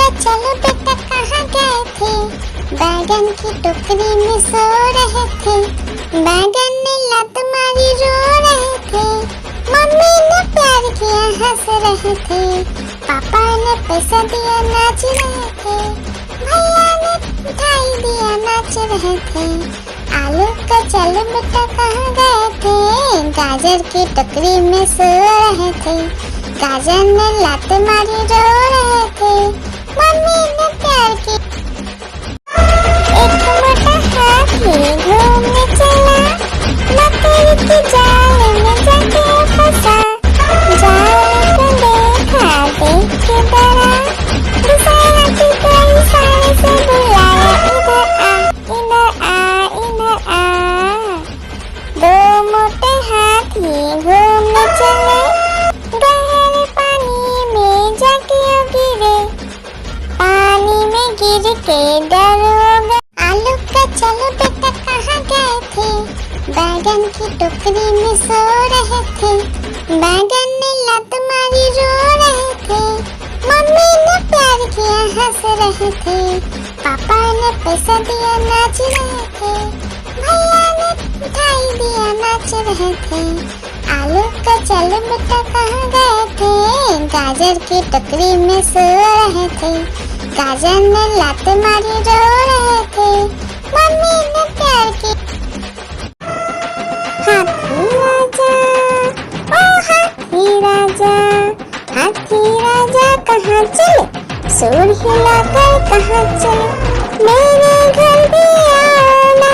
का चलो बेटा कहाँ गए थे? बैगन की टोकरी में सो रहे थे। बैगन ने लत मारी रो रहे थे। मम्मी ने प्यार किया हंस रहे थे। पापा ने पैसा दिया नाच रहे थे। भैया ने मिठाई दिया नाच रहे थे। आलू का चलो बेटा कहाँ गए थे? गाजर की टोकरी में सो रहे थे। गाजर ने लात मारी रो रहे थे। मम्मी ने प्यार की। एक मोटा हाथी घूमने चला। मकड़ी की जाल में जाके फंसा। जाल को देखा देख के डरा। दूसरे हाथी को इशारे से बुलाया, इधर आ, इधर आ, इधर आ। दो मोटे हाथी घूमने चले। गहरे पानी में जाके गिरे। पानी में गिर के डर हो गए। आलू का चलो बेटा कहाँ गए थे? बैगन की टोकरी में सो रहे थे। बैगन ने लत मारी रो रहे थे। मम्मी ने प्यार किया हंस रहे थे। पापा ने पैसा दिया नाच रहे थे। भैया ने मिठाई दिया नाच रहे थे। आलू का चलो बेटा कहाँ गए थे? गाजर की टोकरी में सो रहे थे। गाजर ने लात मारी रो रहे थे। मम्मी ने प्यार की। हाथी राजा, ओ हाथी राजा, हाथी राजा कहाँ चले? सूर हिलाकर कहाँ चले? मेरे घर भी आना,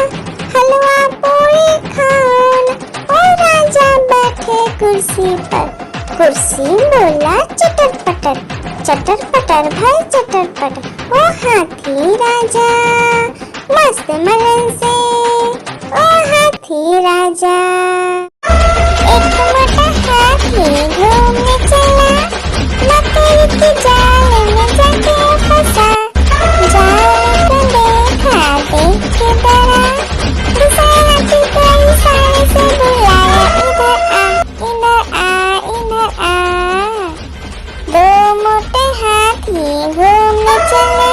हलवा पूरी खाना। ओ राजा बैठे कुर्सी पर। कुर्सी बोला चटर पटर, चटर पटर भाई चटर पटर। ओ हाथी राजा मस्त मलन से, ओ हाथी राजा। एक मोटा हाथी घूमने चला। मकड़ी की जाल में जाके फंसा। जाल को देखा देख के डरा। दूसरे हाथी को इशारे से बुलाया, इधर आ, इधर आ, इधर आ। दो मोटे हाथी घूमने चले।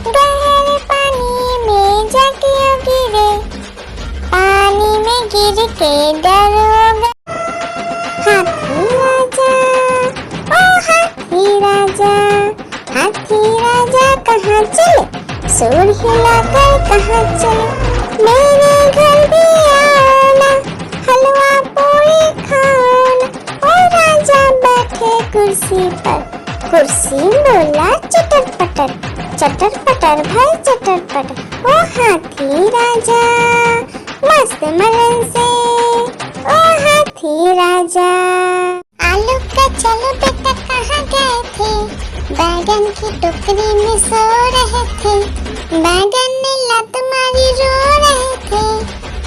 गहरे पानी में जाके गिरे। पानी में गिर के डर हो गए। हाथी राजा, ओ हाथी राजा, हाथी राजा कहाँ चले? सूर हिलाकर कहाँ चले? मेरे घर भी आना, हलवा पूरी खाना। ओ राजा बैठे कुर्सी पर। कुर्सी बोला चटर पटर, चटर पटर भाई चटर पटर। ओ हाथी राजा मस्त मलन से, ओ हाथी राजा। आलू का चलो बेटा कहाँ गए थे? बैगन की टोकरी में सो रहे थे। बैगन ने लत मारी रो रहे थे।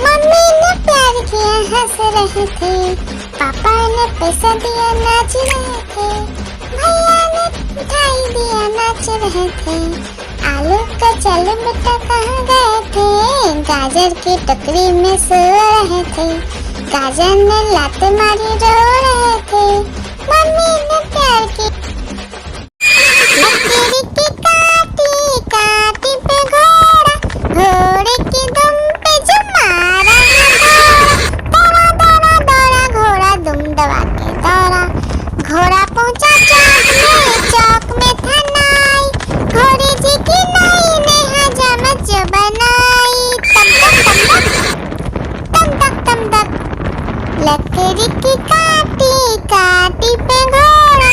मम्मी ने प्यार किया हंस रहे थे। पापा ने पैसा दिया नाच रहे थे। भैया ने मिठाई दिया नाच रहे थे। आलू का चलो बेटा कहाँ गए थे? गाजर की टोकरी में सो रहे थे। गाजर ने लात मारी रो रहे थे। मम्मी ने प्यार की। लकड़ी की काटी काटी पे घोड़ा, घोड़े की दुम पे जो मारा है दौड़ा, दौड़ा दौड़ा घोड़ा दुम दबा के दौड़ा। घोड़ा पहुंचा चौक में था नाई। घोड़े जी की नाई ने हजामत जो बनाई। तम तक तम तक लकड़ी की काटी काटी पे घोड़ा,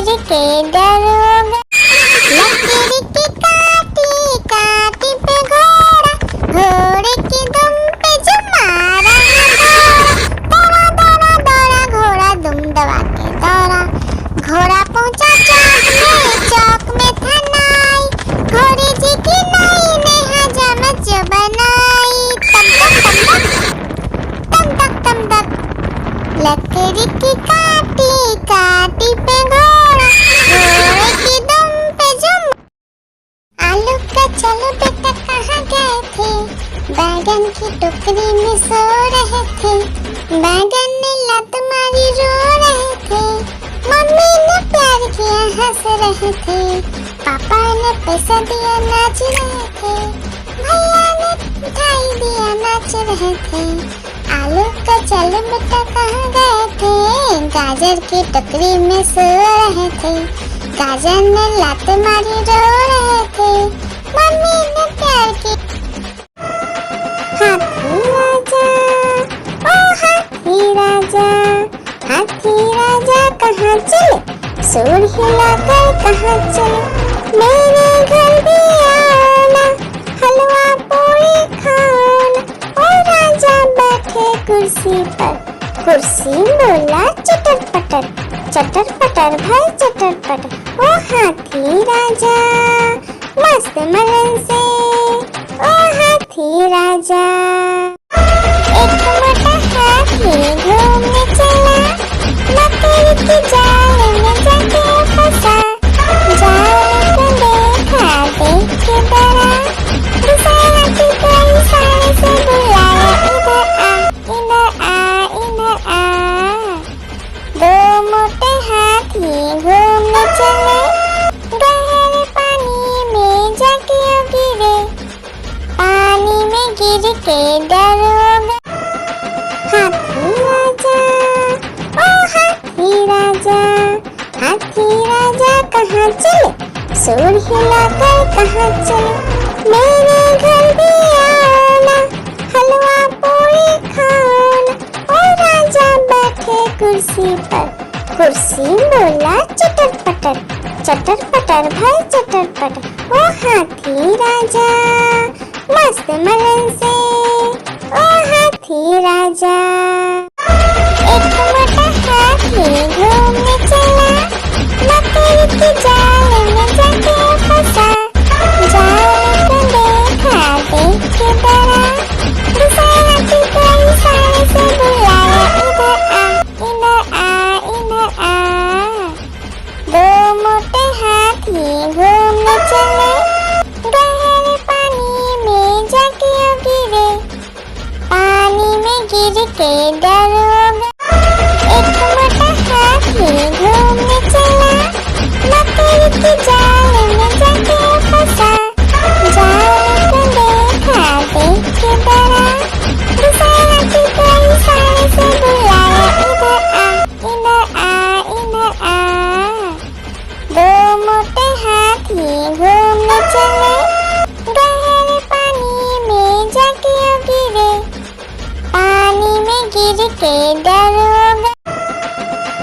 गिर के डरोगे। लकड़ी की काटी काटी पे घोड़ा, घोड़े की दुम पे जो मारा है दौड़ा, दौड़ा दौड़ा घोड़ा दुम दबा के दौड़ा। घोड़ा पहुंचा चौक में था नाई, घोड़े जी की नाई ने हजामत जो बनाई। तम तक तम तक लकड़ी की काटी काटी पे घोड़ा, घोड़े की दुम पे जो। आलू का चलो बेटा कहाँ गए थे, बैगन की टोकरी में सो रहे थे। बैगन ने लत मारी रो रहे थे, मम्मी ने प्यार किया हंस रहे थे, पापा ने पैसा दिया नाच रहे थे, भैया ने मिठाई दिया नाच रहे थे। आलू का चल बेटा कहाँ गए थे, गाजर की टोकरी में सो रहे थे। गाजर ने लात मारी रो रहे थे, मम्मी ने प्यार की। हाथी राजा ओ हाथी राजा, हाथी राजा कहाँ चले, सूर हिलाकर कहाँ चले। मेरे घर भी आना, हलवा पूरी खाना। ओ राजा बैठे कुर्सी पर, कुर्सी बोला चटर पटर, चटर पटर भाई चटर पटर। ओ हाथी राजा मस्त मलन से, ओ हाथी राजा। एक मोटा हाथी घूमने चला, मकड़ी की जाल में जाके फंसा। जाल को देखा देख के डरा, दूसरा हाथी को इशारे से बुलाया, इधर आ इधर आ। दो मोटे हाथी घूमने चले, गहरे पानी में जाके गिरे, पानी में गिर के डरोगे। हाथी राजा ओ हाथी राजा, हाथी राजा कहाँ चले, सूर हिलाकर कहाँ चले। मेरे घर भी आना, हलवा पूरी खाना। ओ राजा बैठे कुर्सी पर, कुर्सी बोला चटर पटर, चटर पटर भाई चटर पटर। ओ हाथी राजा मस्त मलन से, ओ हाथी राजा। एक मोटा हाथी घूमने चला, मकड़ी की जाल में जाके फंसा। जाल को देखा देख के डरा, दूसरा हाथी को इशारे से बुलाया, इधर आ इधर आ। दो मोटे हाथी घूमने चले, गहरे पानी में जाके गिरे, पानी में गिर के डरोगे। एक मोटा हाथी घूमने चला, मकड़ी की जाल में जाके फंसा। जाल को देखा देख के डरा, दूसरा हाथी को इशारे से बुलाया, इधर आ इधर आ। दो मोटे हाथी घूमने चले, गहरे पानी में जाके गिरे, पानी में गिर के डरोगे।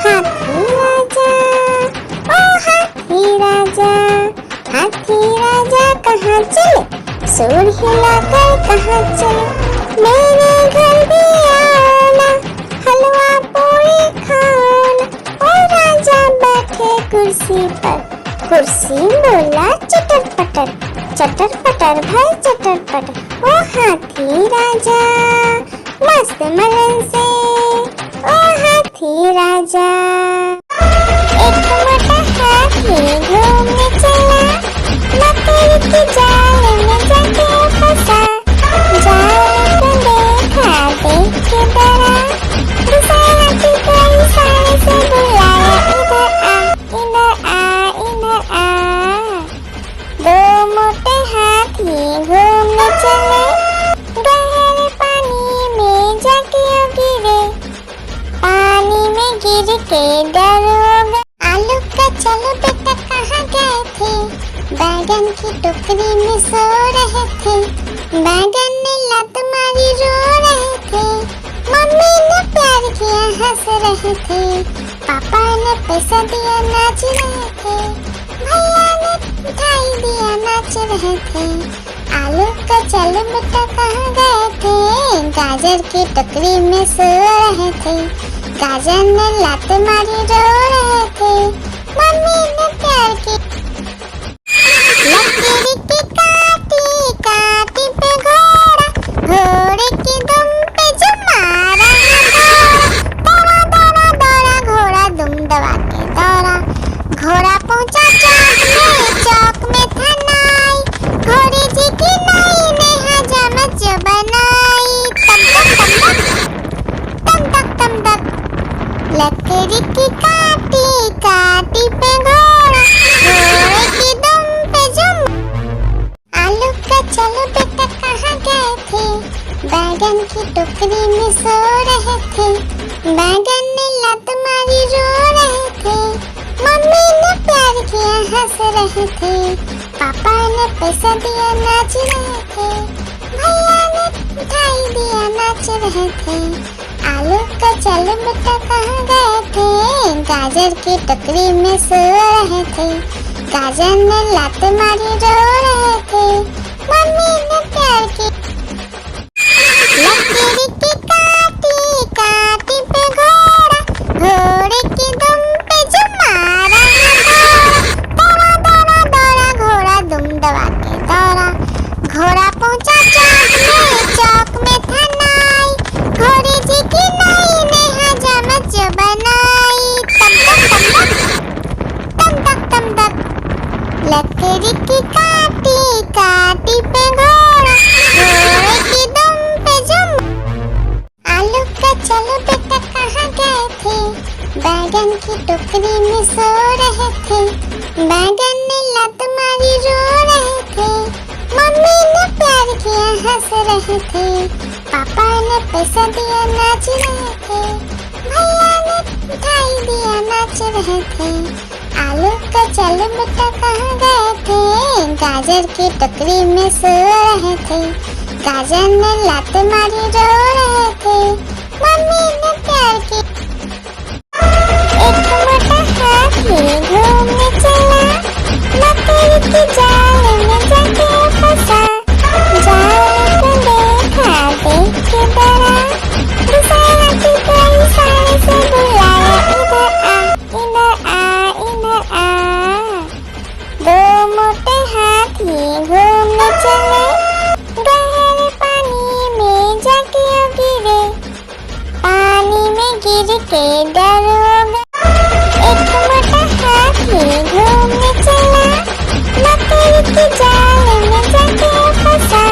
हाथी राजा ओ हाथी राजा, हाथी राजा कहाँ चले, सूर हिलाकर कहाँ चले। मेरे घर भी आना, हलवा पूरी खाना। ओ राजा बैठे कुर्सी पर, कुर्सी बोला चटर पटर, चटर पटर भाई चटर पटर। ओ हाथी राजा मस्त मलन से, ओ हाथी राजा। एक मोटा हाथी घूमने चला, मकड़ी की जाल में जाके फंसा। जाल को देखा देख के डरा, दूसरा हाथी को इशारे से बुलाया, इधर आ इधर आ। दो मोटे हाथी घूमने चले, गहरे पानी में जाके गिरे, पानी में गिर के डरोगे। आलू का चलो बेटा कहाँ गए थे, बैगन की टोकरी में सो रहे थे। बैगन ने लत मारी रो रहे थे, मम्मी ने प्यार किया हंस रहे थे, पापा ने पैसा दिया नाच रहे थे, भैया ने मिठाई दिया नाच रहे थे। आलू का चलो बेटा कहाँ गए थे, गाजर की टोकरी में सो रहे थे। गाजर ने लात मारी रो रहे थे, मम्मी ने प्यार की लकीर की काटी काटी पे घोड़ा, घोड़े की दुम पे जो मारा दौड़ा दौड़ा दौड़ा घोड़ा दुम दबा के दौड़ा। घोड़ा पहुंचा चौक में था नाई, घोड़े जी की नाई ने हजामत जो बनाई। तम तक तम तक लकड़ी की काटी काटी पे घोड़ा, घोड़े की दुम पे जुम। आलू का चलो बेटा कहाँ गए थे, बैगन की टोकरी में सो रहे थे। बैगन ने लात मारी रो रहे थे, मम्मी ने प्यार किया हंस रहे थे। पापा ने पैसा दिया नाच रहे थे, भैया ने मिठाई दिया नाच रहे थे। आलू का चलो बेटा कहाँ गए थे, गाजर की टोकरी में सो रहे थे। गाजर ने लात मारी रो रहे थे, मम्मी ने प्यार की लकीर की काटी काटी पे घोड़ा, घोड़े की दुम पे जो मारा दौड़ा दौड़ा दौड़ा घोड़ा दुम दबा के दौड़ा। घोड़ा पहुंचा चौक में था नाई, घोड़े जी की नाई ने हजामत जो बनाई। तम तक लकड़ी की काटी काटी पे घोड़ा, घोड़े की दुम पे जुम। आलू का चलो बेटा कहाँ गए थे, बैगन की टोकरी में सो रहे थे। बैगन ने लात मारी रो रहे थे, मम्मी ने प्यार किया हंस रहे थे। पापा ने पैसा दिया नाच रहे थे, भैया ने मिठाई दिया नाच रहे थे। आलू का चलो बेटा कहाँ गए थे, गाजर की टोकरी में सो रहे थे। गाजर ने लात मारी रो रहे थे, मम्मी ने प्यार की। एक मोटा हाथी घूमने चला, लकड़ी की जाल में जाके फंसा। जाल को देखा देख के डरा, दूसरे हाथी को इशारे से बुलाया, इधर आ इधर आ। दो मोटे हाथी घूमने चले, गहरे पानी में जाके गिरे। पानी में गिर के डर हो गया। एक मोटा हाथी घूमने चला, लकड़ी की जाल में जाके फंसा।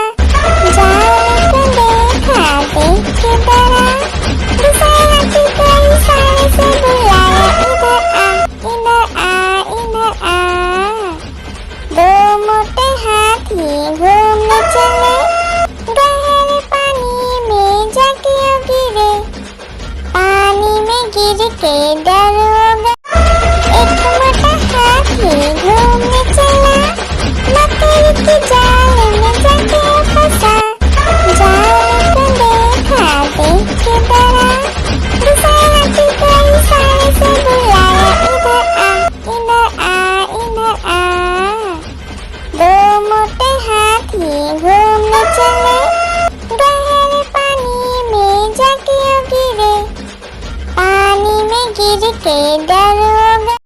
जाल को देखा देख के डरा, दूसरे हाथी को इशारे से बुलाया, इधर आ इधर आ। दो मोटे हाथी घूमने चले, गहरे पानी में जाके गिरे। पानी में गिर के डर हो गया। एक मोटा हाथी घूमने चला, लकड़ी की जाल में जाके फंसा। जाल को देखा देख के डरा, दूसरे हाथी को इशारे से बुलाया, इधर आ इधर आ। दो मोटे हाथी घूमने चले, गहरे पानी में जाके गिरे। पानी में गिर के डर हो गया।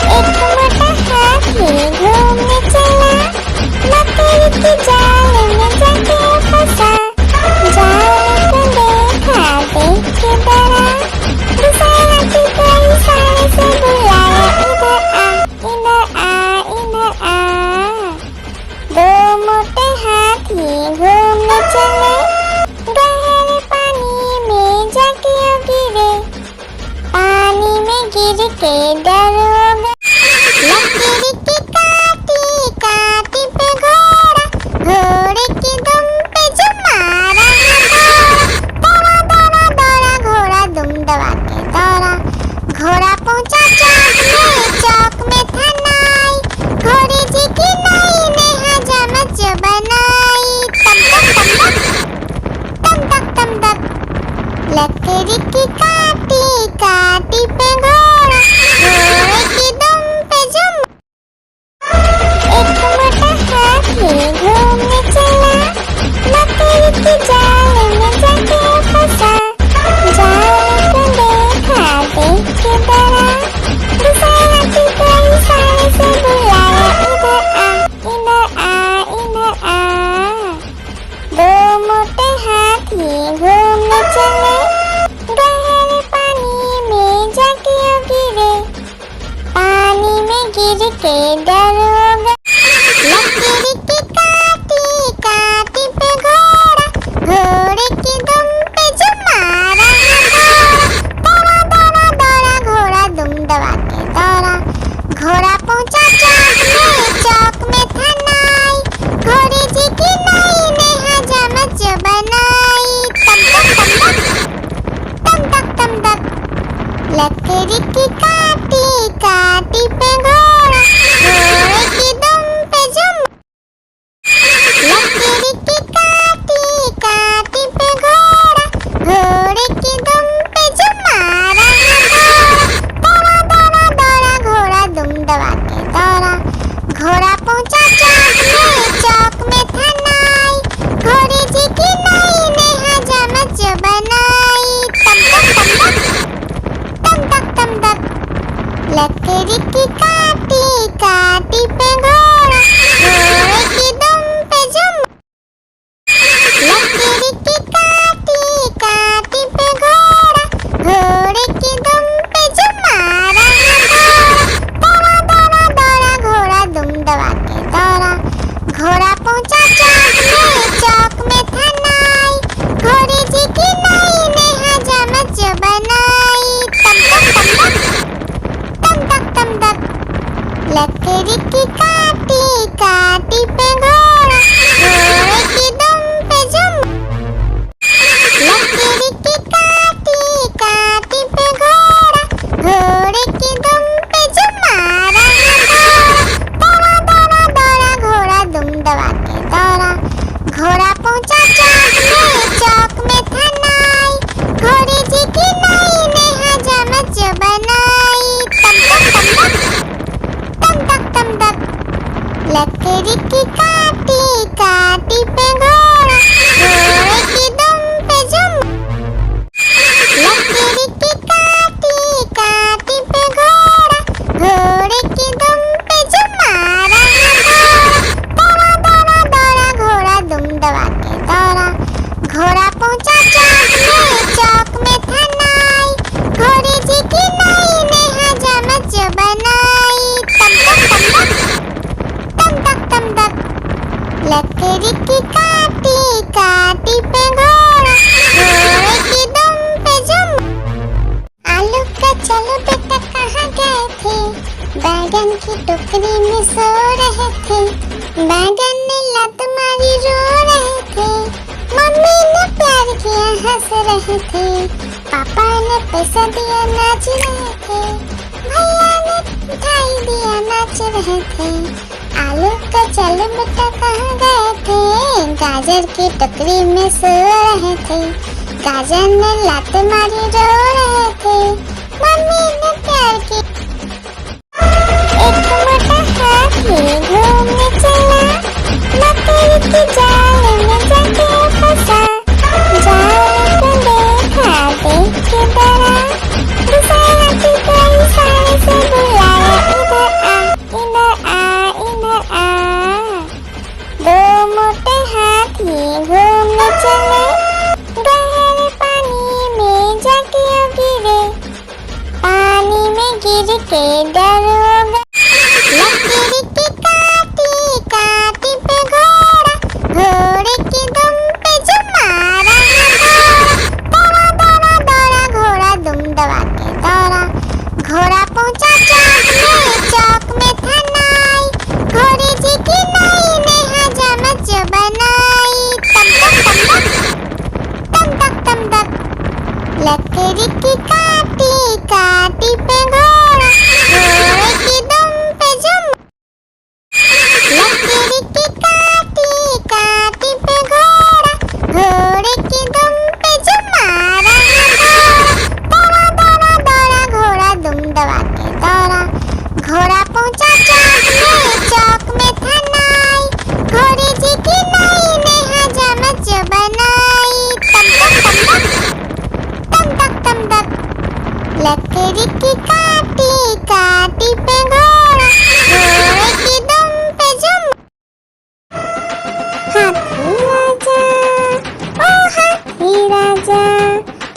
एक मोटा हाथी घूमने चला, लकड़ी की जाल में जाके फंसा। जाल को देखा देख के डरा, दूसरे हाथी को इशारे से बुलाया, इधर आ इधर आ। दो मोटे हाथी घूमने चले, गहरे पानी में जाके गिरे। पानी में गिर के डर हो गया। लकड़ी की काटी काटी पे घोड़ा, घोड़े की दुम पे जो मारा दौड़ा दौड़ा दौड़ा घोड़ा दुम दबा के दौड़ा। घोड़ा पहुंचा चौक में था नाई, घोड़े जी की नाई ने हजामत जो बनाई। तम तक लकड़ी की काटी काटी पे घोड़ा, गिर के डरोगा। लकड़ी की काटी काटी पे घोड़ा, घोड़े की दुम पे जो मारा दौड़ा दौड़ा दौड़ा घोड़ा दुम दबा के दौड़ा। घोड़ा पहुंचा चौक में था नाई, घोड़े जी की नई ने हजामत जो बनाई। तम तक तम तक लकड़ी की काटी काटी पे घोड़ा, घोड़े की दुम पे जो लकड़ी की काटी काटी पे घोड़ा, घोड़े की दुम पे जो मारा दौड़ा दौड़ा दौड़ा घोड़ा दुम दबा के दौड़ा। घोड़ा पहुंचा चौक में था नाई, घोड़े जी की नई ने हजामत जो बनाई। तम तक लकड़ी की काटी काटी पे घोड़ा, घोड़े की दुम पे जो लकड़ी की काटी काटी पे घोड़ा, घोड़े की दुम पे जो मारा दौड़ा दौड़ा दौड़ा घोड़ा दुम दबा के दौड़ा। घोड़ा पहुंचा चौक में था नाई, घोड़े जी की नई ने हजामत जो बनाई। तम तक लकड़ी की काटी काटी पे घोड़ा, घोड़े की दुम पे जो लकड़ी की काटी काटी पे घोड़ा, घोड़े की दुम पे जो मारा दौड़ा दौड़ा दौड़ा घोड़ा दुम दबा के दौड़ा। घोड़ा पहुंचा चौक में था नाई, घोड़े जी की नई ने हजामत जो बनाई। तम तक लकड़ी की काटी काटी पे घोड़ा, घोड़े की दुम पे जो लकड़ी की काटी काटी पे घोड़ा, घोड़े की दुम पे जो मारा दौड़ा दौड़ा दौड़ा घोड़ा दुम दबा के दौड़ा। घोड़ा पहुंचा चौक में था नाई, घोड़े जी की नई ने हजामत जो बनाई। तम तक लकड़ी की काटी काटी पे घोड़ा, घोड़े की दुम पे जो आलू का चलो बेटा कहाँ गए थे, बैगन की टोकरी में सो रहे थे। बैगन ने लत मारी रो रहे थे, मम्मी ने प्यार किया हंस रहे थे, पापा ने पैसा दिया नाच रहे थे, भैया ने मिठाई दिया नाच रहे थे। आलू का चलो बेटा कहाँ गए थे, गाजर की टोकरी में सो रहे थे। गाजर ने लात मारी रो रहे थे, मम्मी ने प्यार की। एक मोटा हाथी घूमने चला, मकई की जाल में जाके फंसा। जाल को देखा देख के डरा, दूसरे हाथी को इशारे से बुलाया, इधर आ इधर आ। दो मोटे हाथी घूमने चले, गहरे पानी में जाके गिरे, पानी में गिर के डरोगा। लकड़ी की काटी काटी पे घोड़ा, घोड़े की दुम पे जो मारा दौड़ा दौड़ा दौड़ा घोड़ा दुम दबा के दौड़ा। घोड़ा पहुंचा चौक में था नाई, घोड़े जी की नई ने हजामत जो बनाई। तम तक लकड़ी की काटी काटी पे घोड़ा, घोड़े की दुम पे जो लकड़ी की काटी काटी पे घोड़ा, घोड़े की दुम पे जो मारा दौड़ा दौड़ा दौड़ा घोड़ा दुम दबा के दौड़ा। घोड़ा पहुंचा चौक में था नाई, घोड़े जी की नई ने हजामत जो बनाई। तम तक लकड़ी की काटी काटी पे घोड़ा, घोड़े की दुम पे जो हाथी राजा, ओ हाथी राजा,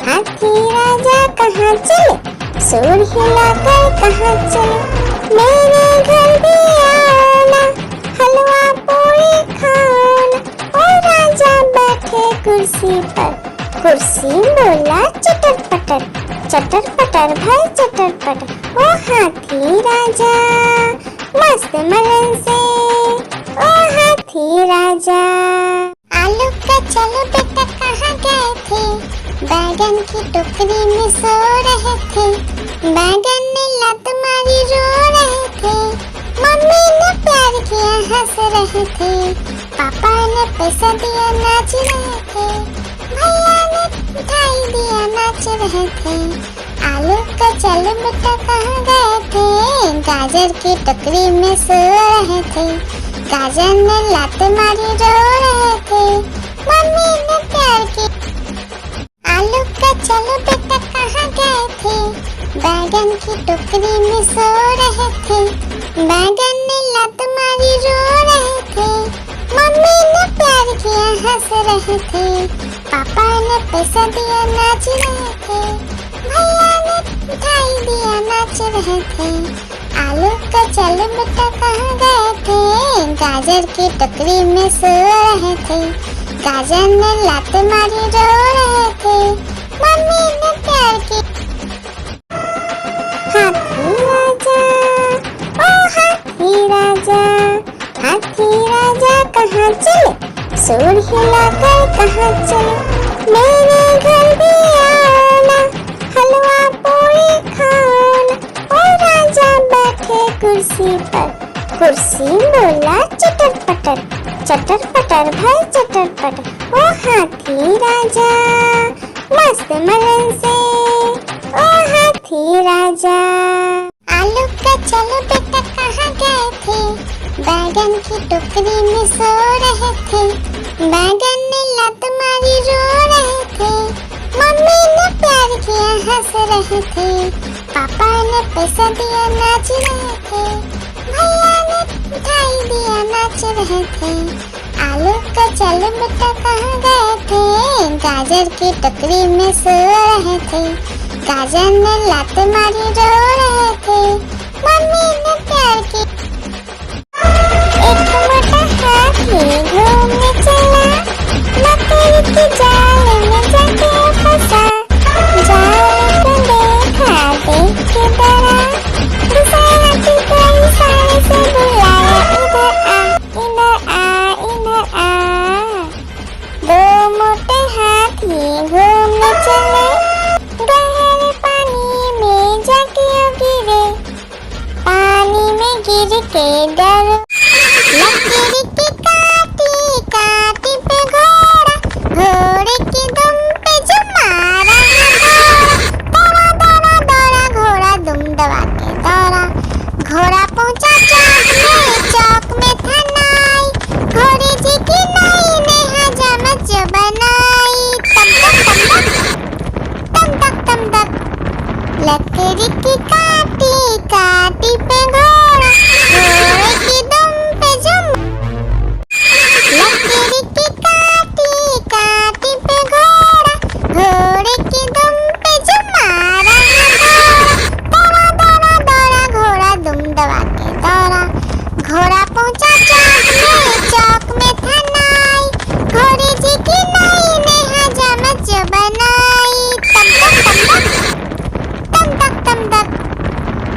हाथी राजा कहाँ चले, सूर हिलाकर कहाँ चले, मेरे घर भी आना, हलवा पूरी खाना। ओ राजा बैठे कुर्सी पर, कुर्सी बोला चटर पटर, चटर पटर भाई चटर पटर। ओ हाथी राजा मस्त मलन से, ओ हाथी राजा। आलू का चलो बेटा कहाँ गए थे, बैगन की टोकरी में सो रहे थे। बैगन ने लत मारी रो रहे थे, मम्मी ने प्यार किया हंस रहे थे। पापा ने पैसा दिया नाच रहे थे, भैया ने मिठाई दिया नाच रहे थे। आलू का चलो बेटा कहाँ गए थे, गाजर की टोकरी में सो रहे थे। गाजर ने लात मारी रो रहे थे, मम्मी ने प्यार की। आलू का चलो बेटा कहाँ गए थे, बैगन की टोकरी में सो रहे थे। बैगन ने लात मारी रो रहे थे, मम्मी ने प्यार किया हंस रहे थे। पापा ने पैसा दिया नाच रहे थे, भैया ने मिठाई दिया नाच रहे थे। आलू का चलो बेटा कहाँ गए थे, गाजर की टोकरी में सो रहे थे। गाजर ने लात मारी रो रहे थे, मम्मी ने प्यार की। हाथी राजा ओ हाथी राजा, हाथी राजा कहाँ चले, सूर हिलाकर कहाँ चले। मेरे घर भी आना, हलवा पूरी खाना। ओ राजा बैठे कुर्सी पर, कुर्सी बोला चटर पटर, चटर पटर भाई चटर पटर। ओ हाथी राजा मस्त मलन से, ओ हाथी राजा। आलू का चलो बेटा कहाँ गए थे, बैगन की टोकरी में सो रहे थे। बैगन ने लत मारी रो रहे थे, मम्मी ने प्यार किया हंस रहे थे। पापा ने पैसा दिया नाच रहे थे, भैया ने मिठाई दिया नाच रहे थे। आलू का चलो बेटा कहाँ गए थे, गाजर की टोकरी में सो रहे थे। गाजर ने लात मारी रो रहे थे, मम्मी ने प्यार की। एक मोटा हाथी घूमने चला, मकड़ी की जाल में जाके फंसा। जाल को देखा देख के डरा, दूसरे हाथी को इशारे से बुलाया, इधर आ इधर आ इधर आ। दो मोटे हाथी घूमने चले, गहरे पानी में जाके गिरे। पानी में गिर के डर, लकीर की काटी काटी पे घोड़ा, घोड़े की दुम पे जो मारा दौड़ा दौड़ा दौड़ा घोड़ा दुम दबा के दौड़ा। घोड़ा पहुंचा चौक में था नाई, घोड़े जी की नाई ने हजामत जो बनाई। तम तक तम तक लकीर की काटी काटी पे घोड़ा, घोड़े की दुम पे जुम। लकीर की काटी काटी पे घोड़ा, घोड़े की दुम पे जुम मारा दौड़ा दौड़ा दौड़ा घोड़ा दुम दबा के दौड़ा। घोड़ा पहुंचा चौक में था नाई, घोड़े जी की नाई ने हजामत जो बनाई। तम तक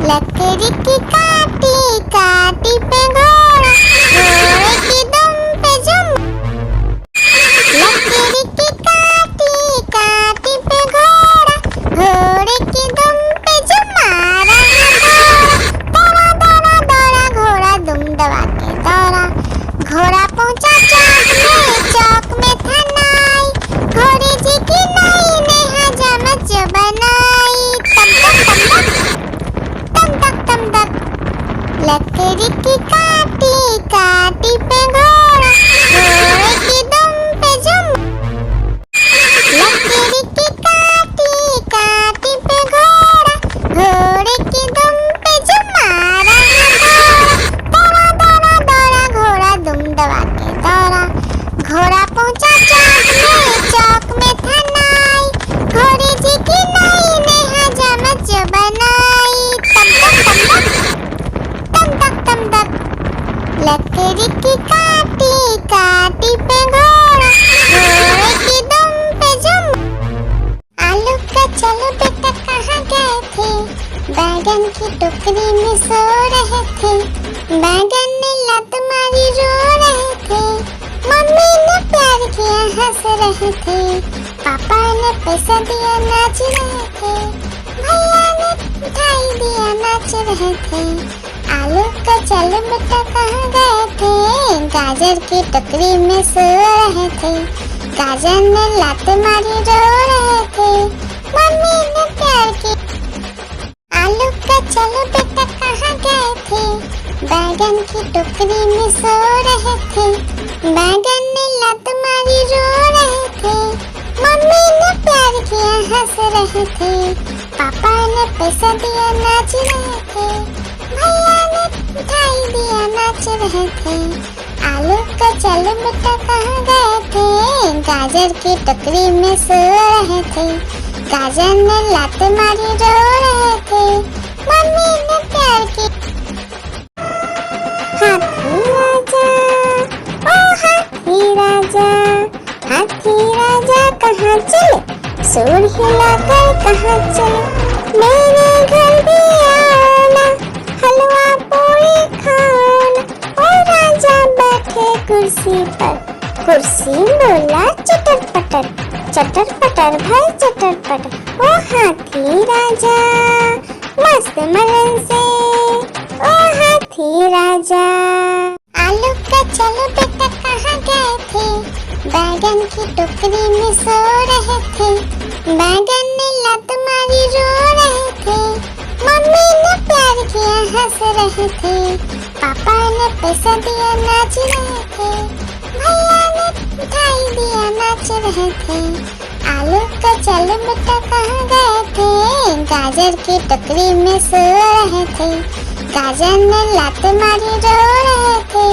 लकीर की काटी काटी पे घोड़ा, घोड़े की दुम पे जुम। लकीर की काटी काटी पे घोड़ा, घोड़े की दुम पे जुम मारा दौड़ा दौड़ा दौड़ा घोड़ा दुम दबा के दौड़ा। घोड़ा पहुंचा चौक में था नाई, घोड़े जी की नाई ने हजामत जो बनाई। तम तक लकीर की काटी काटी पे घोड़ा, घोड़े की दुम पे जुम। लकीर की काटी काटी पे घोड़ा, घोड़े की दुम पे जुम मारा दौड़ा दौड़ा दौड़ा घोड़ा दुम दबा के दौड़ा। घोड़ा पहुंचा चौक में था नाई, घोड़े जी की नाई ने हजामत जो बनाई। बैगन की टोकरी में सो रहे थे, बैगन ने लात मारी रो रहे थे, मम्मी ने प्यार किया हंस रहे थे, पापा ने पैसा दिया नाच रहे थे, भैया ने मिठाई दिया नाच रहे थे, आलू का चलो बेटा कहाँ गए थे, गाजर की टोकरी में सो रहे थे, गाजर ने लात मारी रो रहे थे, मम्मी ने प्यार की। आलू का चलो बेटा कहाँ गए थे, बैगन की टोकरी में सो रहे थे, बैगन ने लात मारी रो रहे थे, मम्मी ने प्यार किया हंस रहे थे, पापा ने पैसा दिया नाच रहे थे, भैया ने मिठाई दिया नाच रहे थे, आलू का चलो बेटा कहाँ गए थे, गाजर की टोकरी में सो रहे थे, गाजर ने लात मारी रो रहे थे, मम्मी ने प्यार की। हाथी राजा, ओ हाथी राजा, हाथी राजा कहाँ चले, सूंड हिलाकर कहाँ चले, मेरे घर भी आना, हलवा पूरी खाना, ओ राजा बैठे कुर्सी पर, कुर्सी बोला चटर पटर, चटर पटर भाई चटर पटर, ओ हाथी राजा मस्त मलन से, ओ हाथी राजा। आलू का चलो बेटा कहाँ गए थे, बैगन की टोकरी में सो रहे थे, बैगन ने लात मारी रो रहे थे, मम्मी ने प्यार किया हंस रहे थे, पापा ने पैसा दिया नाच रहे थे, भैया ने मिठाई दिया नाच रहे थे, आलू का चलो बेटा कहाँ गए थे, गाजर की टोकरी में सो रहे थे, गाजर ने लात मारी रो रहे थे,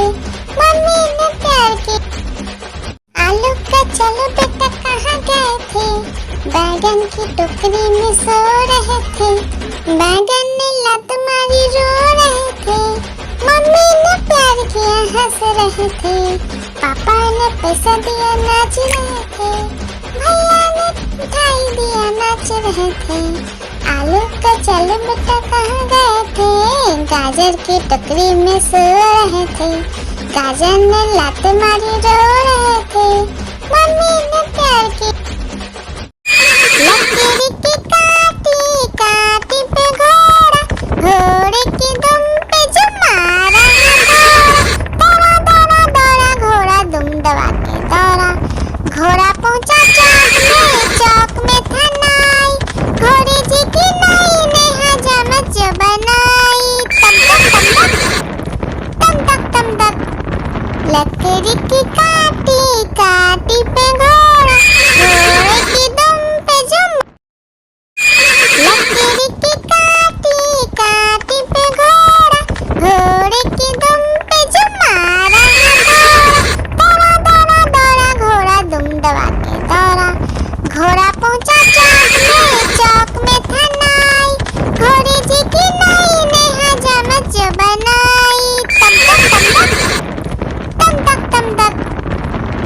मम्मी ने प्यार की। आलू का चलो बेटा कहाँ गए थे, बैगन की टोकरी में सो रहे थे, बैगन ने लात मारी रो रहे थे, मम्मी ने प्यार किया हंस रहे थे, पापा ने पैसा दिया नाच रहे थे, भैया ने मिठाई दिया नाच रहे थे, आलू का चलो बेटा कहाँ गए थे, गाजर की टोकरी में सो रहे थे, गाजर ने लात मारी रो रहे थे, मम्मी ने प्यार की। लकड़ी की काटी काटी पे घोड़ा, घोड़े की दुम पे जो मारा दौड़ा दौड़ा दौड़ा घोड़ा दुम दबा के दौड़ा, घोड़ा पहुंचा चौक में था नाई, घोड़े जी की नाई ने हजामत जो बनाई, तम तक तम तक, लकड़ी की काटी काटी पे घोड़ा, घोड़े की दुम पे जो, लकड़ी की काटी काटी पे घोड़ा, घोड़े की दुम पे जो मारा दौड़ा दौड़ा दौड़ा घोड़ा दुम दबा के दौड़ा, घोड़ा पहुंचा चौक में था नाई, घोड़े जी की नाई ने हजामत जो बनाई, तम तक,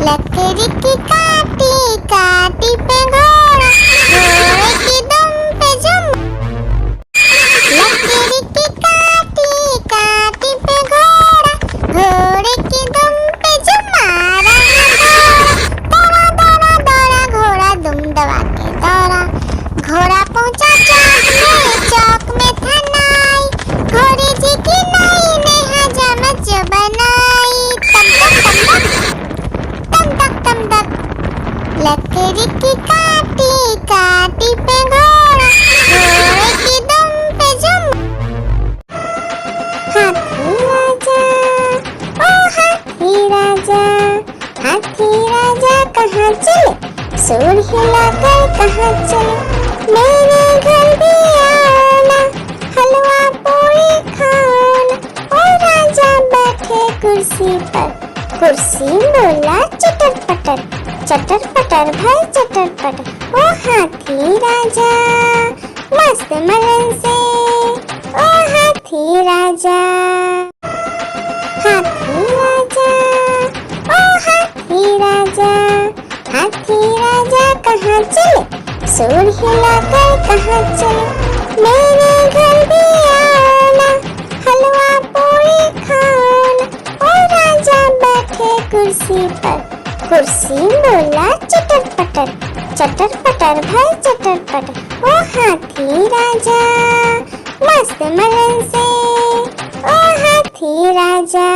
लकड़ी की काटी काटी पे घोड़ा, घोड़े की दुम पे जो, लकड़ी की काटी काटी पे घोड़ा, घोड़े की दुम पे जो मारा दौड़ा दौड़ा दौड़ा घोड़ा दुम दबा के दौड़ा, घोड़ा पहुंचा चौक में था नाई, घोड़े जी की नाई ने हजामत जो बनाई, तम तक, लकड़ी की काटी काटी पे घोड़ा, घोड़े की दुम पे जो। हाथी राजा, ओ हाथी राजा, हाथी राजा कहाँ चले, सूंड हिलाकर कहाँ चले, मेरे घर भी आना, हलवा पूरी खाना, ओ राजा बैठे कुर्सी पर, कुर्सी बोला चटर पटर, चटर पटर भाई चटर पटर, ओ हाथी राजा मस्त मलन से, ओ हाथी राजा। हाथी राजा, ओ हाथी राजा, हाथी राजा कहाँ चले, सूंड हिलाकर कहाँ चले, मेरे घर भी आना, हलवा पूरी खाना। ओ राजा बैठे कुर्सी पर, कुर्सी बोला चटर पटर, चटर पटर भाई चटर पटर। ओ हाथी राजा मस्त मलन से, ओ हाथी राजा।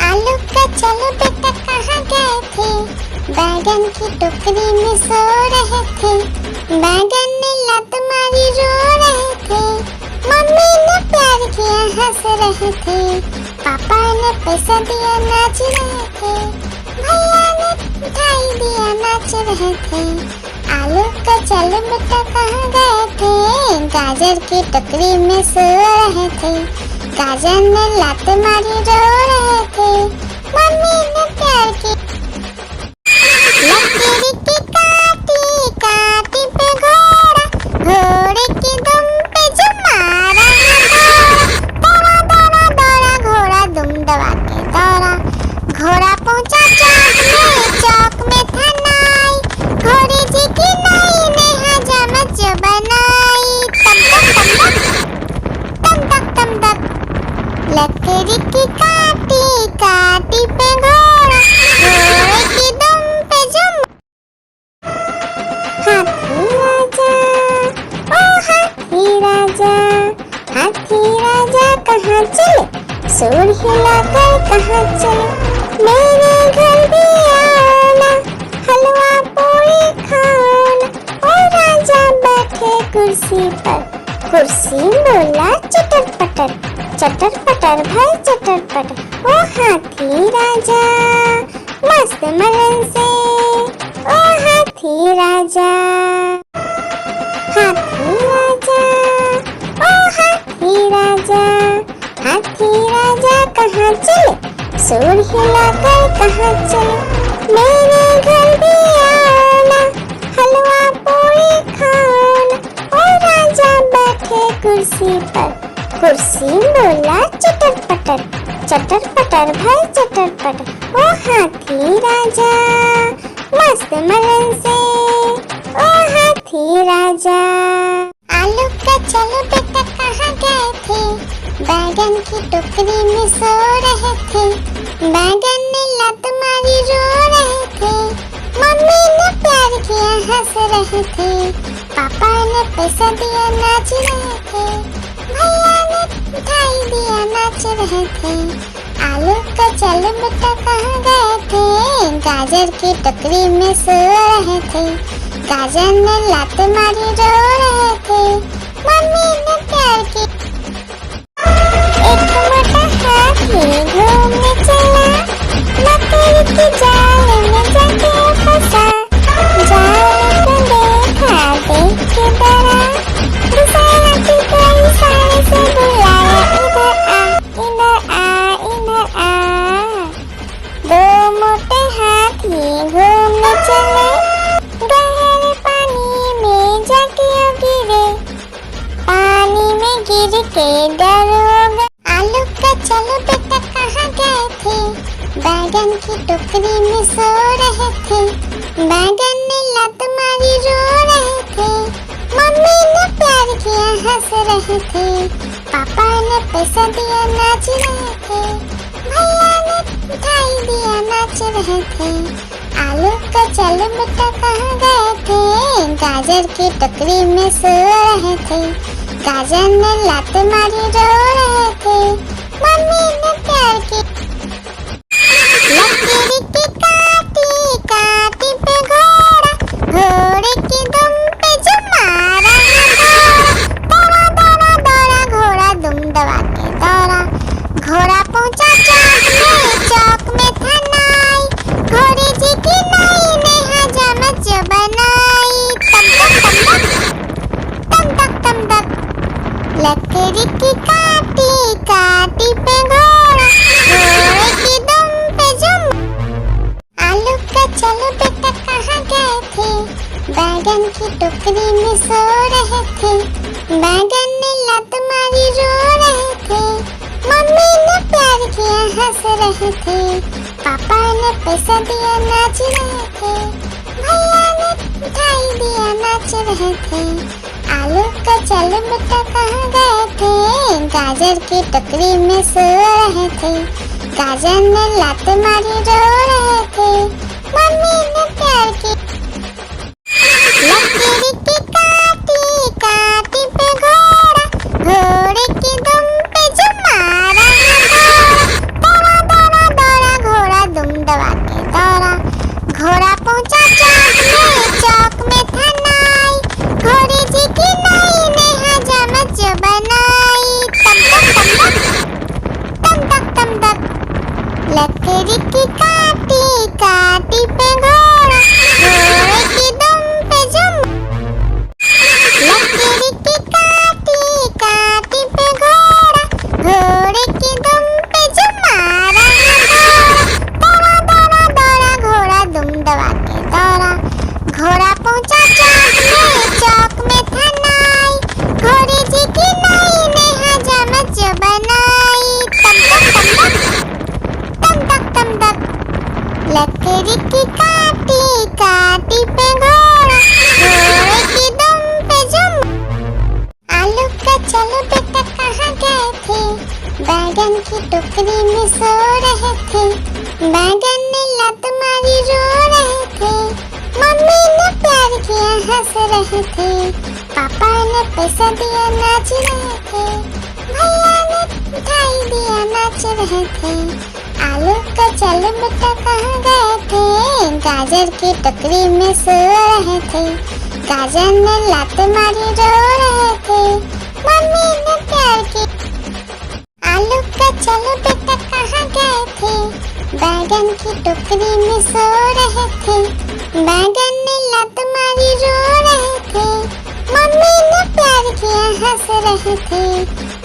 आलू का चलो बेटा कहाँ गए थे, बैगन की टोकरी में सो रहे थे। बैगन ने लत मारी रो रहे थे, मम्मी ने प्यार किया हंस रहे थे। पापा ने पैसा दिया नाच रहे थे, भैया ने मिठाई दिया नाच रहे थे। आलू का चलो बेटा कहाँ गए थे, गाजर की टोकरी में सो रहे थे। गाजर ने लात मारी रो रहे थे, मम्मी ने प्यार की। लकड़ी की काटी काटी पे घोड़ा, घोड़े की दुम पे जो मारा दौड़ा दौड़ा दौड़ा घोड़ा दुम दबा के दौड़ा। घोड़ा पहुंचा चौक में था नाई, घोड़े जी की नाई ने हजामत जो बनाई। तम तक तम तक लकड़ी की काटी काटी पे घोड़ा, घोड़े की दुम पे जो। हाथी राजा ओ हाथी राजा, हाथी राजा कहाँ चले, सूर हिलाकर कहाँ चले। मेरे घर भी आना, हलवा पूरी खाना। ओ राजा बैठे कुर्सी पर, कुर्सी बोला चटर पटर, चटर पटर भाई चटर पटर। ओ हाथी राजा मस्त मलन से, ओ हाथी राजा। हाथी राजा ओ हाथी राजा, हाथी राजा कहाँ चले, सूर हिलाकर कहाँ चले। मेरे घर भी आना, हलवा पूरी खाना। ओ राजा बैठे कुर्सी पर, कुर्सी बोला चटर पटर, चटर पटर भाई चटर पटर। ओ हाथी राजा मस्त मलन से, ओ हाथी राजा। आलू का चलो बेटा कहाँ गए थे, बैगन की टोकरी में सो रहे थे। बैगन ने लत मारी रो रहे थे, मम्मी ने प्यार किया हंस रहे थे। पापा ने पैसा दिया नाच रहे थे, भैया ने मिठाई दिया नाच रहे थे। आलू का चलो बेटा कहाँ गए थे, गाजर की टोकरी में सो रहे थे। गाजर ने लात मारी रो रहे थे, मम्मी ने प्यार की। एक मोटा हाथी घूमने चला, लकड़ी की जाल में जाके फंसा। जाल को देखा देख के डरा, दूसरा हाथी को इशारे से बुलाया, इधर आ इधर आ। दो मोटे हाथी घूमने चले, गहरे पानी में जाके गिरे, पानी में गिर के डर हो गया। आलू का चलो बेटा कहाँ गए थे, बैगन की टोकरी में सो रहे थे। बैगन ने लत मारी रो रहे थे, मम्मी ने प्यार किया हंस रहे थे। पापा ने पैसा दिया नाच रहे थे, भैया ने मिठाई दिया नाच रहे थे। आलू का चलो बेटा कहाँ गए थे, गाजर की टोकरी में सो रहे थे। गाजर ने लात मारी रो रहे थे, मम्मी ने प्यार की। लकड़ी की काटी काटी पे घोड़ा, घोड़े की दुम पे जो मारा दौड़ा दौड़ा दौड़ा घोड़ा दुम दबा के दौड़ा। घोड़ा पहुंचा चौक में था नाई, घोड़े जी की नाई ने हजामत जो बनाई। तम तक लकड़ी की काटी काटी पे घोड़ा, घोड़े की दुम पे जो। आलू का चलो बेटा कहाँ गए थे, बैगन की टोकरी में सो रहे थे। बैगन ने लत मारी रो रहे थे, मम्मी ने प्यार किया हंस रहे थे। पापा ने पैसा दिया नाच रहे थे, भैया ने मिठाई दिया नाच रहे थे। आलू का चल बेटा कहाँ गए थे, गाजर की टोकरी में सो रहे थे, गाजर ने लात मारी रो रहे थे, मम्मी ने प्यार की लकीरी की काटी काटी पे घोड़ा, घोड़े की दुम पे जो मारा दौड़ा दौड़ा दौड़ा घोड़ा दुम दबा के दौड़ा, घोड़ा पहुंचा चौक में था नाई, घोड़े जी की नाई ने हजामत जो बनाई, तम तक लकड़ी की काटी काटी पे घोड़ा, घोड़े की दुम पे जो लकड़ी की काटी काटी पे घोड़ा, घोड़े की दुम पे जो मारा दौड़ा दौड़ा दौड़ा घोड़ा दुम दबा के दौड़ा, घोड़ा पहुंचा चौक में था नाई, घोड़े जी की नाई ने हजामत जो बनाई, तम तक लकड़ी की काटी काटी पे घोड़ा, घोड़े की दुम पे जो आलू का चलो बेटा कहाँ गए थे, बैगन की टोकरी में सो रहे थे, बैगन ने लात मारी रो रहे थे, मम्मी ने प्यार किया हंस रहे थे, पापा ने पैसा दिया नाच रहे थे, भैया ने मिठाई दिया नाच रहे थे, आलू का चलो बेटा कहाँ गए थे, गाजर की टोकरी में सो रहे थे, गाजर ने लात मारी रो रहे थे, मम्मी ने प्यार की आलू का चलो बेटा कहाँ गए थे, बैगन की टोकरी में सो रहे थे, बैगन ने लात मारी रो रहे थे, मम्मी ने प्यार किया हंस रहे थे,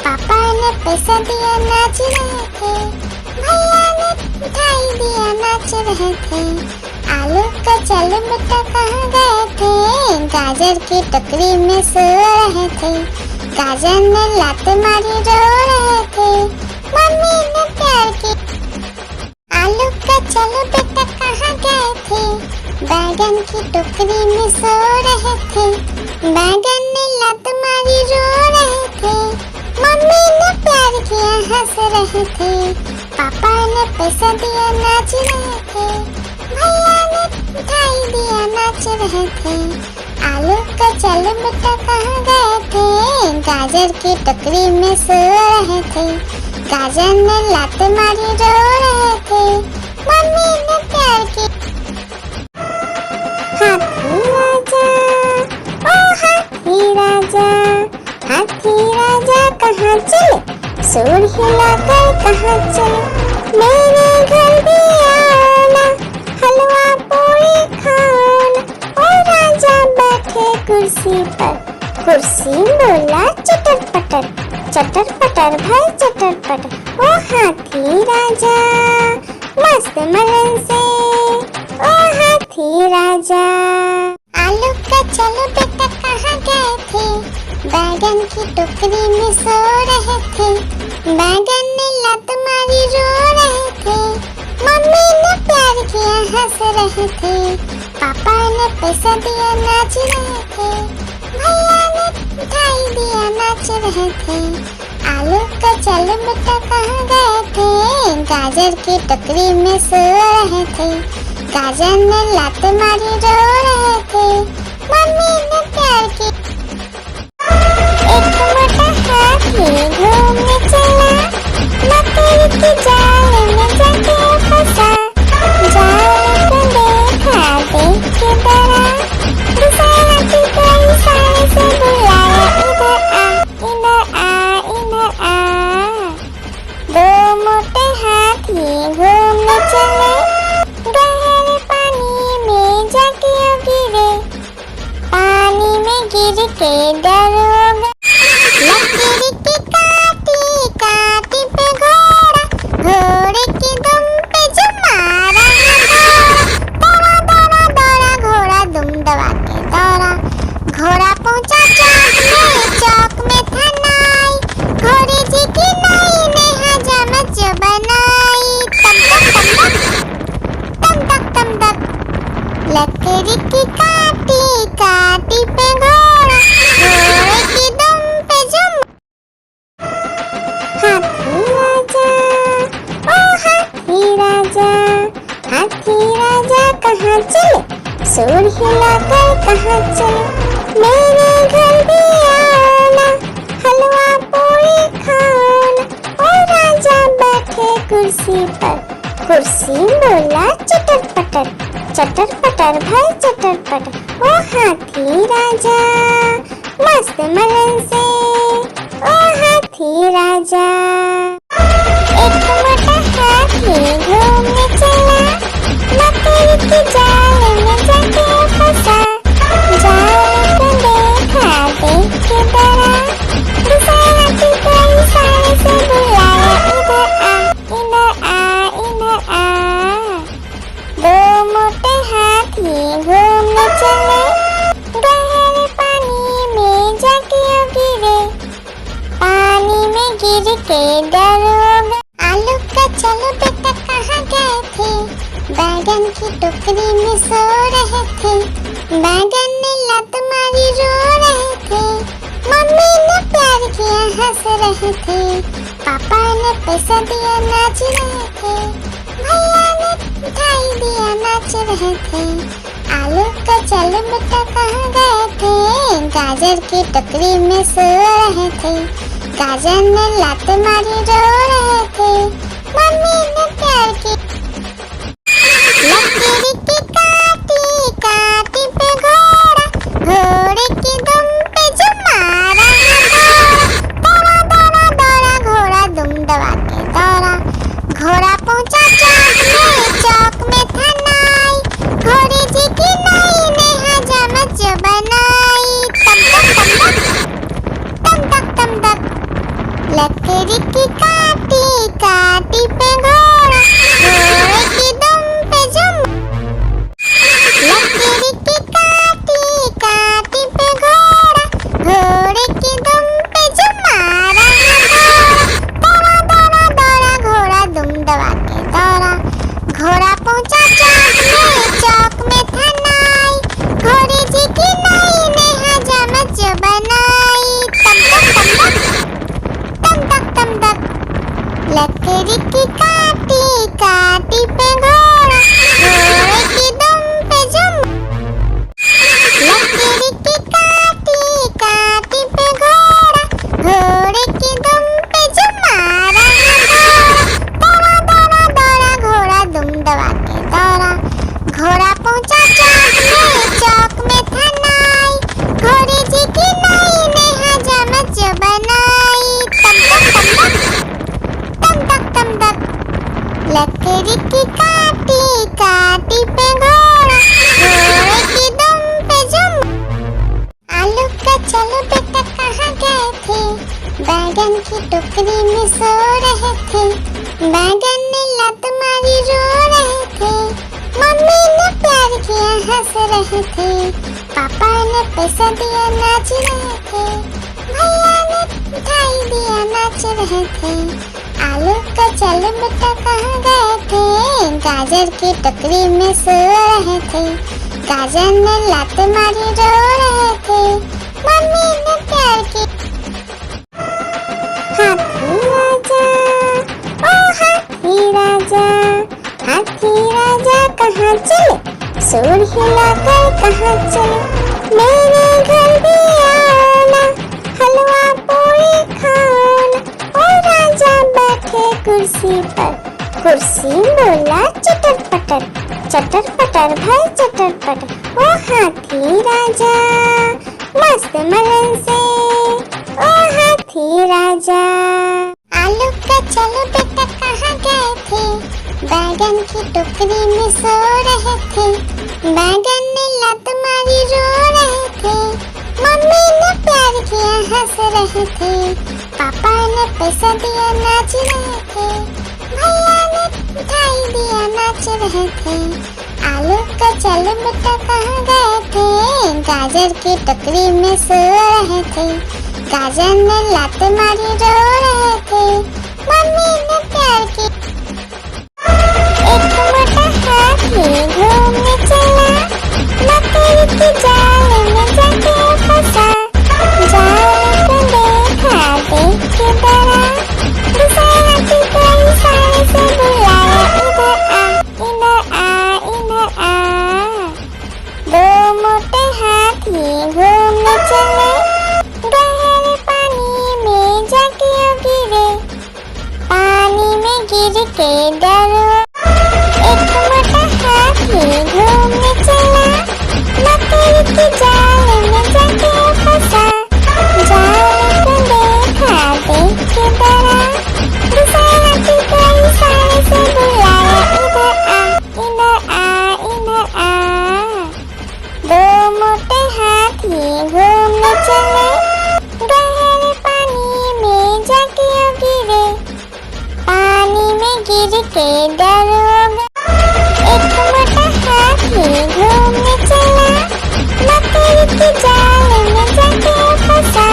पापा ने पैसा दिया नाच रहे थे, भैया ने मिठाई दिया नाच रहे थे, आलू का चलो बेटा कहाँ गए थे, गाजर की टोकरी में सो रहे थे, गाजर ने लात मारी रो रहे थे, मम्मी ने प्यार की आलू का चलो बेटा कहाँ गए थे, बैगन की टोकरी में सो रहे थे, बैगन ने लात मारी रो रहे थे, मम्मी ने प्यार किया हंस रहे थे, पापा ने पैसा दिया नाच रहे थे, भैया ने मिठाई दिया नाच रहे थे, आलू का चलो बेटा कहाँ गए थे, गाजर की टोकरी में सो रहे थे, गाजर ने लात मारी रो रहे थे, मम्मी ने प्यार की हाथी राजा ओ हाथी राजा, हाथी राजा कहाँ चले, सूर हिलाकर कहाँ चले, मेरे घर भी आना, हलवा पूरी खाना, ओ राजा बैठे कुर्सी पर, कुर्सी बोला चटर पटर भाई चटर पटर, ओ हाथी राजा मस्त मलन से, ओ हाथी राजा। आलू का चलो बेटा कहाँ गए थे, बैगन की टोकरी में सो रहे थे, बैगन ने लात मारी रो रहे थे, मम्मी ने प्यार किया हंस रहे थे, पापा ने पैसा दिया नाच रहे थे, भैया ने मिठाई दिया नाच रहे थे, आलू का चलो बेटा कहाँ गए थे, गाजर की टोकरी में सो रहे थे, गाजर ने लात मारी रो रहे थे, मम्मी ने प्यार की एक मोटा हाथी घूमने चला, मकड़ी की जाल में जाके फंसा, जाल को देखा देख के डरा, दूसरा हाथी को इशारे से बुलाया, इधर आ इधर आ इधर आ, दो मोटे हाथी घूमने चले, गहरे पानी में जाके गिरे, पानी में गिर के डर हो गए, लकीरी की काटी हाथी राजा कहाँ चले, सूर हिलाकर कहाँ चले, मेरे घर भी आना, हलवा पूरी खाना। और राजा बैठे कुर्सी पर, कुर्सी बोला चटर पटर, चटर पटर भाई चटर पटर। ओ हाथी राजा मस्त मलन से, ओ हाथी राजा। एक मोटा हाथी घूमने चला, मकड़ी की जाल में जाके फंसा। जाल को देखा देख के डरा, दूसरे हाथी को इशारे से बुलाया, इधर आ इधर आ इधर आ। दो मोटे हाथी घूमने चले, गहरे पानी में जाके गिरे, पानी में गिर के डर हो गए। आलू का चलो बेटा कहाँ गए थे, बैगन की टोकरी में सो रहे थे, बैगन ने लात मारी रो रहे थे, मम्मी ने प्यार किया हंस रहे थे, पापा ने पैसा दिया नाच रहे थे, भैया ने मिठाई दिया नाच रहे थे। आलू का चलो बेटा कहाँ गए थे, गाजर की टोकरी में सो रहे थे, गाजर ने लात मारी रो रहे थे, मम्मी ने प्यार की। लकीर की काटी काटी पे घोड़ा, घोड़े की दुम पे जो मारा दौड़ा दौड़ा दौड़ा घोड़ा दुम दबा के दौड़ा। घोड़ा पहुंचा चौक में था नाई, घोड़े जी की नाई ने हजामत जो बनाई। तम तक तम तक लकड़ी की काटी काटी पे घोड़ा, घोड़े की दुम पे जुम। लकड़ी की काटी काटी पे घोड़ा, घोड़े की दुम पे जुम मारा दौड़ा दौड़ा दौड़ा घोड़ा दुम दबा के दौड़ा। घोड़ा पहुंचा चौक में था नाई, घोड़े जी की नाई ने हजामत जो बनाई। तम तक लकड़ी की काटी काटी पे घोड़ा, घोड़े की दुम पे जुम। लकड़ी की काटी काटी पे घोड़ा, घोड़े की दुम पे जुम मारा दौड़ा दौड़ा दौड़ा घोड़ा दुम दबा के दौड़ा। घोड़ा पहुंचा चौक में था नाई, घोड़े जी की नाई ने हजामत जो बनाई। तम तक लकड़ी की काटी काटी पे घोड़ा, घोड़े की दुम पे जुम। आलू का चलो बेटा कहाँ गए थे, बैगन की टोकरी में सो रहे थे, बैगन ने लात मारी रो रहे थे, मम्मी ने प्यार किया हंस रहे थे, पापा ने पैसा दिया नाच रहे थे, भैया ने मिठाई दिया नाच रहे थे। आलू का चलो बेटा कहाँ गए थे, गाजर की टोकरी में सो रहे थे, गाजर ने लात मारी रो रहे थे, मम्मी ने प्यार की। हाथी राजा ओ हाथी राजा, हाथी राजा कहाँ चले, सूर हिलाकर कहाँ चले, मेरे घर भी आना, हलवा पूरी खाना। और राजा बैठे कुर्सी पर, कुर्सी बोला चटर पटर भाई चटर पटर। ओ हाथी राजा मस्त मलन से, ओ हाथी राजा। आलू का चलो बेटा कहाँ गए थे, बैगन की टोकरी में सो रहे थे, बैगन ने लात मारी रो रहे थे, मम्मी ने प्यार किया हंस रहे थे, पापा ने पैसा दिया नाच रहे थे, भैया ने मिठाई दिया नाच रहे थे। आलू का चलो बेटा कहाँ गए थे, गाजर की टोकरी में सो रहे थे, गाजर ने लात मारी रो रहे थे, मम्मी ने प्यार की। एक मोटा हाथी घूमने चला, मकड़ी की जाल में जाके फंसा। जाल को देखा देख के डरा, दूसरे हाथी को इशारे से बुलाया, इधर आ इधर आ। के डरो। एक मोटा हाथी घूमने चला, मकड़ी के जाल में जाके फंसा। जाल को देखा देख के डरा, दूसरे हाथी को इशारे से बुलाया, इधर आ, इधर आ, इधर आ। दो मोटे हाथी घूमने चले, गहरे पानी में जाके गिरे। पानी में गिर के डरोगे। एक मोटा हाथी घूमने चला, मकड़ी के जाल में जाके फंसा।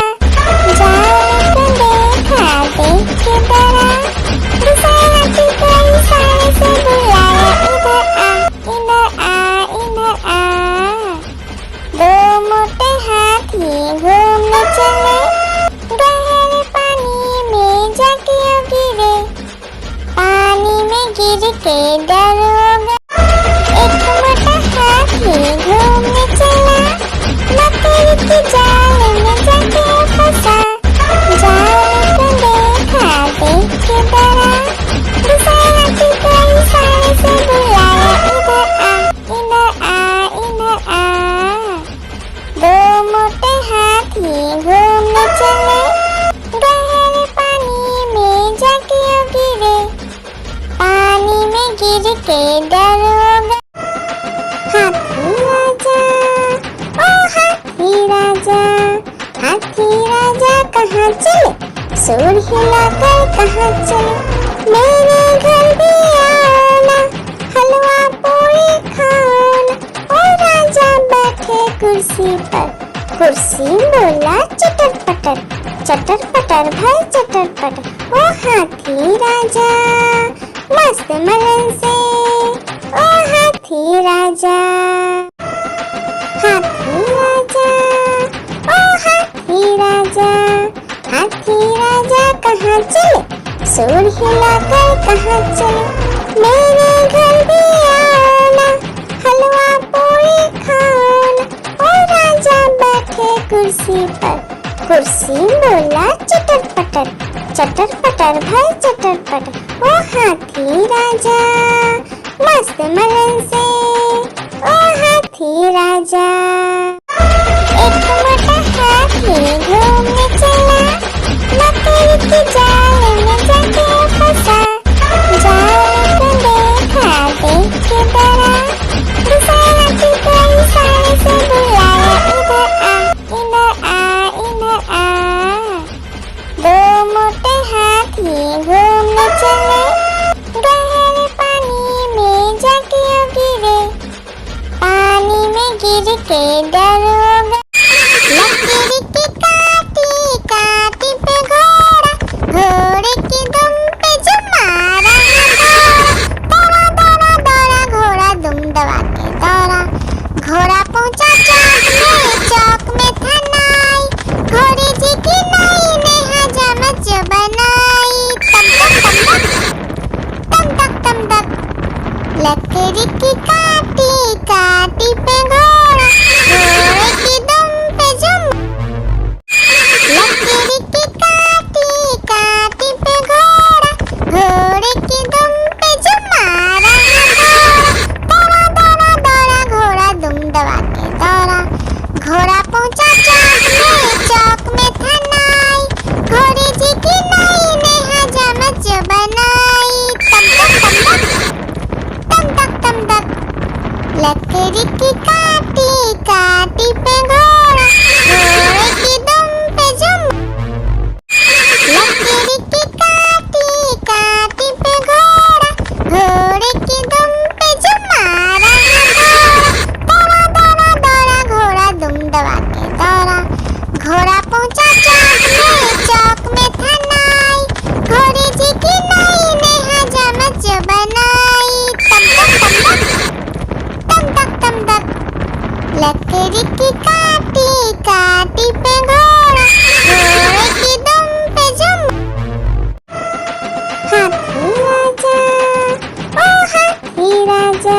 जाल को देखा देख के डरा, दूसरे हाथी को इशारे से बुलाया, इधर आ, इधर आ, इधर आ। दो मोटे हाथी घूमने चले, गहरे पानी में जाके गिरे। पानी में गिर के डरोगे। एक मोटा हाथी घूमने चला, मकड़ी के जाल में जाके फंसा। जाल को देखा देख के डरा, दूसरे हाथी को इशारे से बुलाया, इधर आ, इधर आ, इधर आ। दो मोटे हाथी घूमने चले, गहरे पानी में जाके गिरे। पानी में गिर के डरोगे। हाथी राजा, ओ हाथी राजा, हाथी राजा कहाँ चले, सुर हिलाकर कहाँ चले। मेरे घर भी आना, हलवा पूरी खाना। ओ राजा बैठे कुर्सी पर, कुर्सी बोला चटर पटर, चटर पटर भाई चटर पटर। ओ हाथी राजा मस्त मलन से, ओ हाथी राजा। हाथी राजा, ओ हाथी राजा, हाथी राजा कहाँ चले, सुर हिलाकर कहाँ चले। मेरे घर भी आना, हलवा पूरी खाना। ओ राजा बैठे कुर्सी पर, कुर्सी बोला चटर पटर, चटर पटर भाई चटर पटर। ओ हाथी राजा मस्त मलन से, ओ हाथी राजा। एक मोटा हाथी घूमने चला, मकड़ी के जाल में जाके फंसा। जाल को देखा देख के डरा, दूसरे हाथी को इशारे से बुलाया, इधर आ, इधर आ, इधर आ। दो मोटे हाथी घूमने चले, गहरे पानी में जाके गिरे। पानी में गिर के डरोगे। लकड़ी की काटी काटी पे घोड़ा, घोड़े की दुम पे जो मारा है दौड़ा, दौड़ा दौड़ा घोड़ा दुम दबा के दौड़ा। घोड़ा पहुंचा चौक में था नाई, घोड़े जी की नाई ने हजामत जो बनाई। तम तक तम तक, लकड़ी की काटी काटी पे घोड़ा, घोड़े की दुम पे जुम। लकड़ी की काटी काटी पे घोड़ा, घोड़े की दुम पे जुम मारा है दौड़ा, दौड़ा दौड़ा घोड़ा दुम दबा के दौड़ा। घोड़ा पहुंचा चौक में था नाई, घोड़े जी की नाई ने हजामत जो बनाई। तम तक तम तक, लकड़ी की काटी काटी पे घोड़ा, घोड़े की दुम पे जुम। लकड़ी की काटी काटी पे घोड़ा, घोड़े की दुम पे जुम मारा है दौड़ा, दौड़ा दौड़ा घोड़ा दुम दबा के दौड़ा। घोड़ा पहुंचा चौक में था नाई, घोड़े जी की नाई ने हजामत जो बनाई। तम तक लकड़ी की काटी काटी पे घोड़ा, घोड़े की दुम पे जुम। हाथी राजा, ओ हाथी राजा,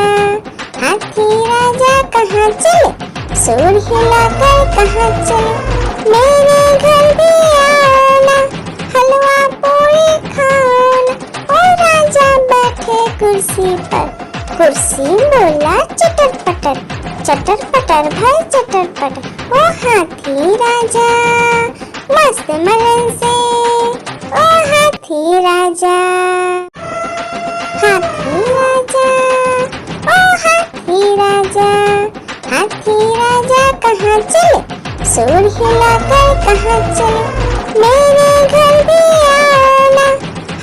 हाथी राजा कहाँ चले, सुर हिलाकर कहाँ चले। मेरे घर भी आना, हलवा पूरी खाना। ओ राजा कुर्सी पर। कुर्सी बोला चटर पटर, चटर पटर भाई चटर पटर। ओ हाथी राजा मस्त मलन से, ओ हाथी राजा। हाथी राजा, ओ हाथी राजा, हाथी राजा कहाँ चले, सूर हिलाकर कहाँ चले। मेरे घर भी आना,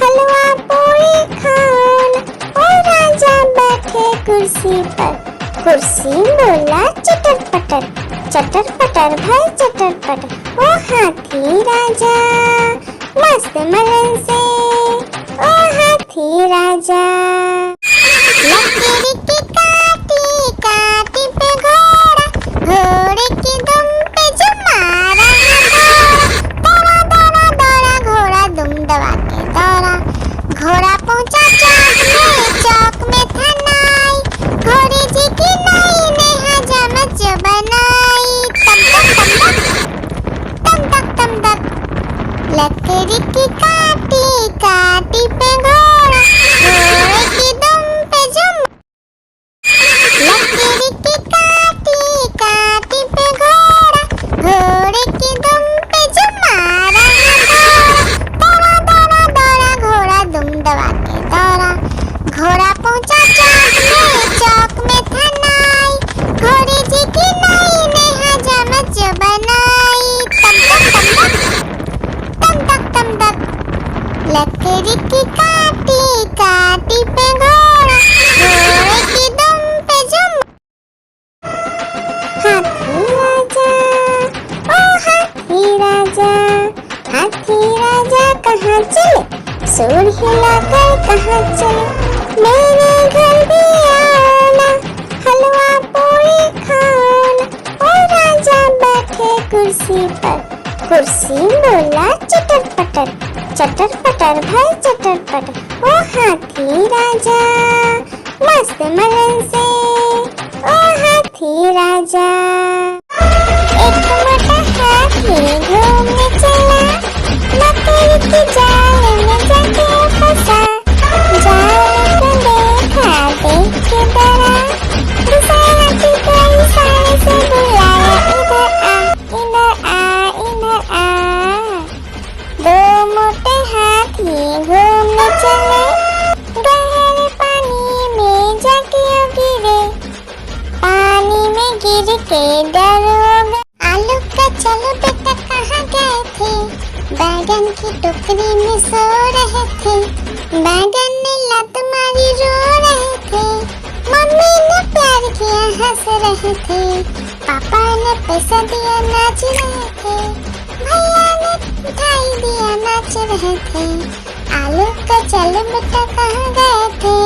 हलवा पूरी खाना। ओ राजा बैठे कुर्सी पर। कुर्सी बोला चटर पटर, चटर पटर भाई चटर पटर। ओ हाथी राजा मस्त मलन से, ओ हाथी राजा। लकड़ी की काटी काटी पे घोड़ा, घोड़े की दुम पे जो मारा दौड़ा दौड़ा दौड़ा घोड़ा दुम दबा के दौड़ा। घोड़ा पहुंचा चौक में था नाई, घोड़े जी की नाई ने हजामत जो बनाई। तम तक तम तक लकड़ी की काटी काटी पे घोड़ा, घोड़े की दुम पे जो लकड़ी की काटी काटी पे घोड़ा, घोड़े की दुम पे जो मारा दौड़ा दौड़ा दौड़ा घोड़ा दुम दबा के दौड़ा। घोड़ा पहुंचा चौक में था नाई, घोड़े जी की नाई ने हजामत जो बनाई। तम तक लकड़ी की काटी काटी पे घोड़ा, घोड़े की दुम पे जो हाथी राजा, ओ हाथी राजा, हाथी राजा कहाँ चले, सूर हिलाकर कहाँ चले। मेरे घर भी आना, हलवा पूरी खाना। ओ राजा बैठे कुर्सी पर। कुर्सी बोला चटर पटर, चटर पटर भाई चटर पटर। ओ हाथी राजा मस्त मलन से, ओ हाथी राजा। एक मोटा हाथी घूमने चला, लकड़ी की जाल में जाके फंसा। जाल को देखा देख के डरा, दूसरा हाथी को इशारे से बुलाया, इधर आ इधर आ। दो मोटे हाथी घूमने चले, गहरे पानी में जाके गिरे। पानी में गिर के डर हो गए। आलू का चलो बेटा कहाँ गए थे, बैगन की टोकरी में सो रहे थे। बैगन ने लत मारी रो रहे थे, मम्मी ने प्यार किया हंस रहे थे। पापा ने पैसा दिया नाच रहे थे, भैया ने मिठाई दिया नाच रहे थे। आलू का चलो बेटा कहाँ गए थे,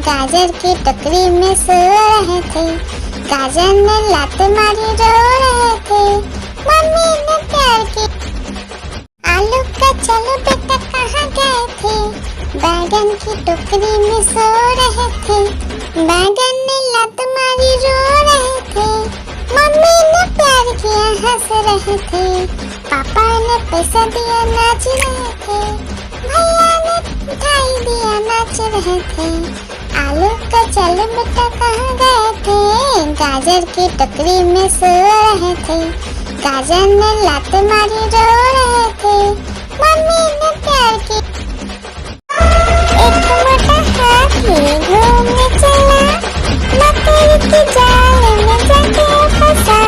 गाजर की टोकरी में सो रहे थे। गाजर ने लात मारी रो रहे थे, मम्मी ने प्यार की। आलू का चलो बेटा कहाँ गए थे, बैगन की टोकरी में सो रहे थे। बैगन ने लात मारी रो रहे थे, मम्मी ने प्यार किया हंस रहे थे। पापा ने पैसा दिया नाच रहे थे, भैया ने मिठाई दिया नाच रहे थे। आलू का चलो बेटा कहाँ गए थे, गाजर की टोकरी में सो रहे थे। गाजर ने लात मारी रो रहे थे, मम्मी ने प्यार की। एक मोटा हाथी घूमने चला, लकड़ी की जाल में जाके फंसा।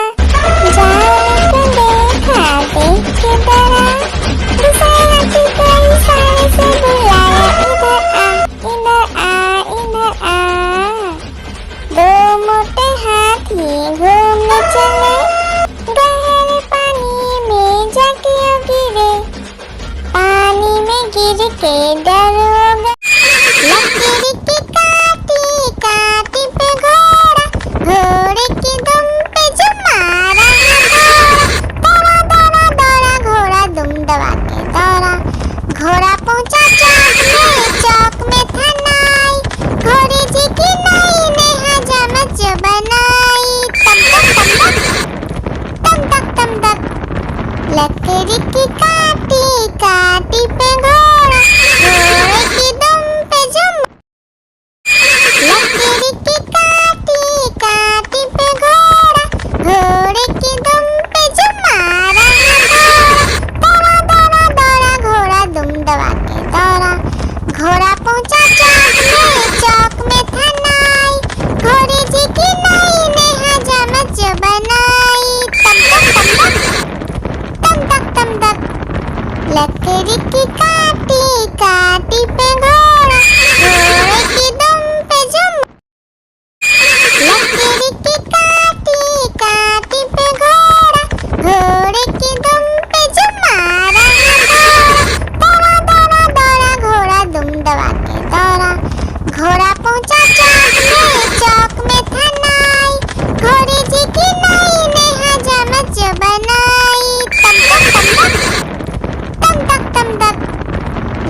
जाल को देखा देख के डरा, दूसरा हाथी को इशारे से बुलाया, इधर आ इधर आ। दो मोटे हाथी घूमने चले, गहरे पानी में जाके गिरे। पानी में गिर के डर हो गए। लकड़ी की काटी काटी पे घोड़ा, घोड़े की दुम पे जो मारा दौड़ा दौड़ा दौड़ा घोड़ा दुम दबा के दौड़ा। घोड़ा पहुंचा चौक में था नाई, घोड़े जी की नाई ने हजामत जो बनाई। तम तक लकड़ी की काटी काटी पे घोड़ा,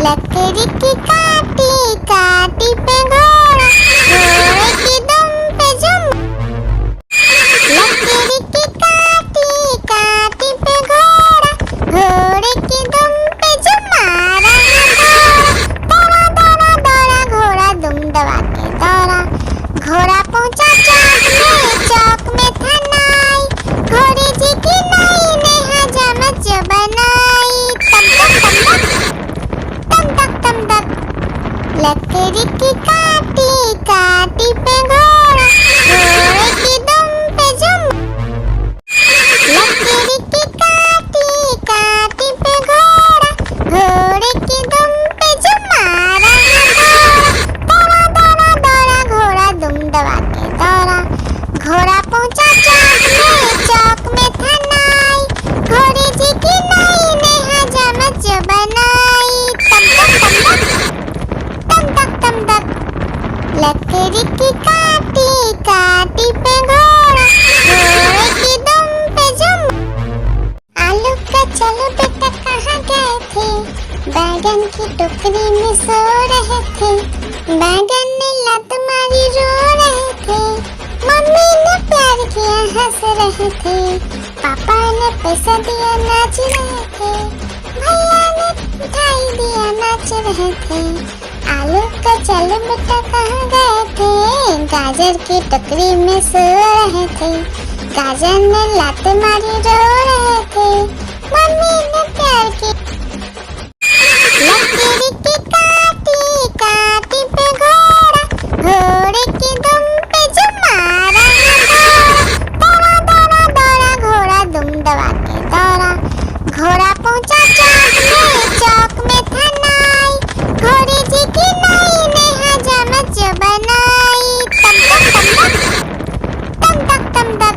लकड़ी की काटी काटी पे घोड़ा, घोड़े की दुम पे जुम। लकड़ी की काटी काटी पे घोड़ा, घोड़े की दुम पे जुम मारा है घोड़ा। दौड़ा दौड़ा दौड़ा घोड़ा दुम दबा के दौड़ा, घोड़ा पहुंचा चौक में था नाई, घोड़े जी की नाई ने हजामत जो बनाई। तम तक तम तक लकड़ी की काटी काटी पे घोड़ा, घोड़े की दुम पे जुम। लकड़ी की काटी काटी पे घोड़ा, घोड़े की दुम पे जुम मारा है घोड़ा। दौड़ा दौड़ा घोड़ा दुम दबा के दौड़ा, घोड़ा पहुंचा चौक में था नाई, घोड़े जी की नाई ने हजामत जो बनाई। तम तक लकड़ी की काटी काटी पे घोड़ा, घोड़े की दुम पे जुम। आलू का चलो बेटा कहाँ गए थे, बैगन की टोकरी में सो रहे थे, बैगन ने लत मारी रो रहे थे, मम्मी ने प्यार किया हंस रहे थे, पापा ने पैसा दिया नाच रहे थे, भैया ने मिठाई दिया नाच रहे थे। आलू का चलो बेटा कहाँ गए थे, गाजर की टोकरी में सो रहे थे, गाजर ने लात मारी रो रहे थे, मम्मी ने प्यार की। लकड़ी की काटी काटी पे घोड़ा, घोड़े की दुम पे जुम मारा है घोड़ा। दौड़ा दौड़ा घोड़ा दुम दबा के दौड़ा, घोड़ा पहुंचा चौक में था नाई, घोड़े जी की नाई ने हजामत जो बनाई। तम तक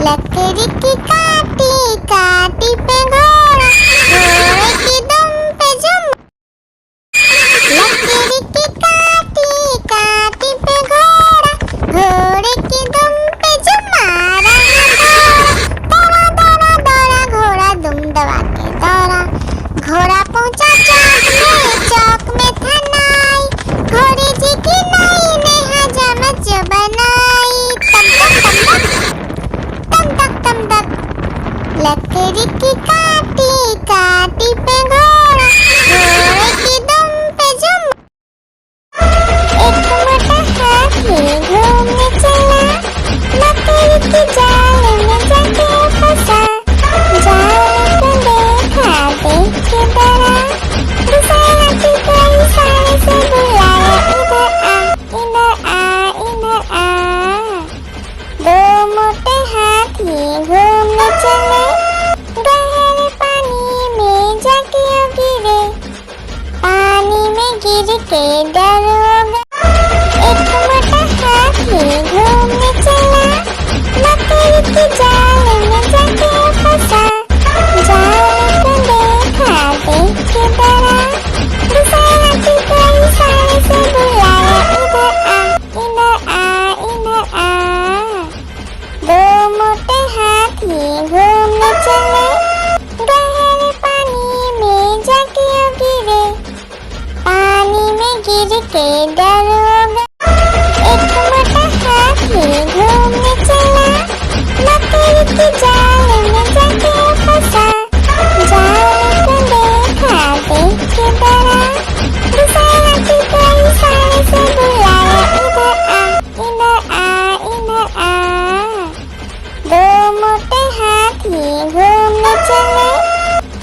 लकड़ी की काटी काटी पे घोड़ा, घोड़े की दुम पे जुम। लकड़ी की काटी काटी पे घोड़ा, घोड़े की दुम पे जुम मारा है घोड़ा। दौड़ा दौड़ा घोड़ा दुम दबा के दौड़ा, घोड़ा पहुंचा चौक में था नाई, घोड़े जी की नाई ने हजामत जो बनाई। तम तक लकड़ी की काटी काटी पे घोड़ा, घोड़े की दुम पे जुम। एक मोटा हाथी घूमने चला, लकड़ी की जाल में जाके फंसा, जाल को देखा देख के डरा, दूसरे हाथी को इशारे से बुलाया, इधर आ इधर आ इधर आ। दो मोटे हाथी घूमने चले, गहरे पानी में जाके गिरे, पानी में गिर के डर हो गया। एक मोटा हाथी घूमने चला, लकड़ी की जाल में जाके फंसा, जाल को देखा देख के डरा, दूसरे हाथी को इशारे से बुलाया, इधर आ इधर आ इधर आ। दो मोटे हाथी घूमने चले, गहरे पानी में जाके गिरे, पानी में गिर के डर हो गया। एक मोटा हाथी घूमने चला, लकड़ी की जाल में जाके फंसा, जाल को देखा देख के डरा, दूसरे हाथी को इशारे से बुलाया, इधर आ इधर आ इधर आ। दो मोटे हाथी घूमने चले,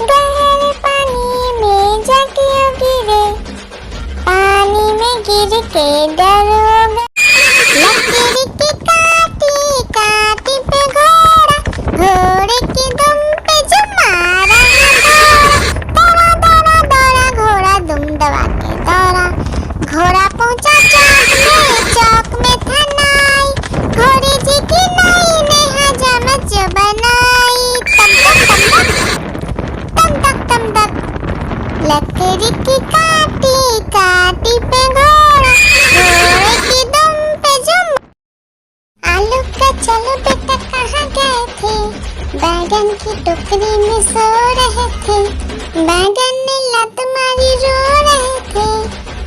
गहरे पानी में जाके गिरे, पानी में गिर के डर हो गया। लकड़ी की काटी काटी पे घोड़ा, घोड़े की दुम पे जुम मारा है घोड़ा। दौड़ा दौड़ा घोड़ा दुम दबा के दौड़ा, घोड़ा पहुंचा चौक में था नाई, घोड़े जी की नाई ने हजामत जो बनाई। तम तक लकड़ी की काटी काटी पे घोड़ा, घोड़े की दुम पे जुम। आलू का चलो बेटा कहाँ गए थे, बैगन की टोकरी में सो रहे थे, बैगन ने लत मारी रो रहे थे,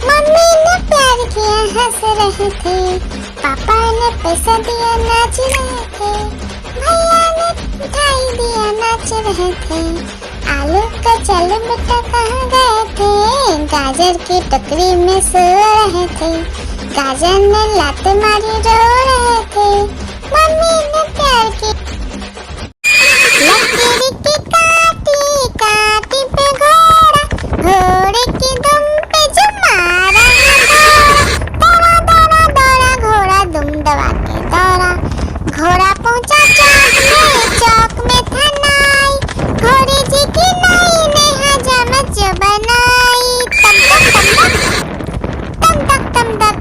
मम्मी ने प्यार किया हंस रहे थे, पापा ने पैसा दिया नाच रहे थे, भैया ने मिठाई दिया नाच रहे थे। आलू का चल बेटा कहाँ गए थे, गाजर की टोकरी में सो रहे थे, गाजर ने लत मारी रो रहे थे, मम्मी ने प्यार की। लकीर की काटी काटी पे घोड़ा, घोड़े की दुम पे जो मारा दौड़ा दौड़ा दौड़ा घोड़ा दुम दबा के दौड़ा, घोड़ा पहुंचा चौक में था नाई, घोड़े जी की नाई ने हजामत जो बनाई, तम तक तम तक।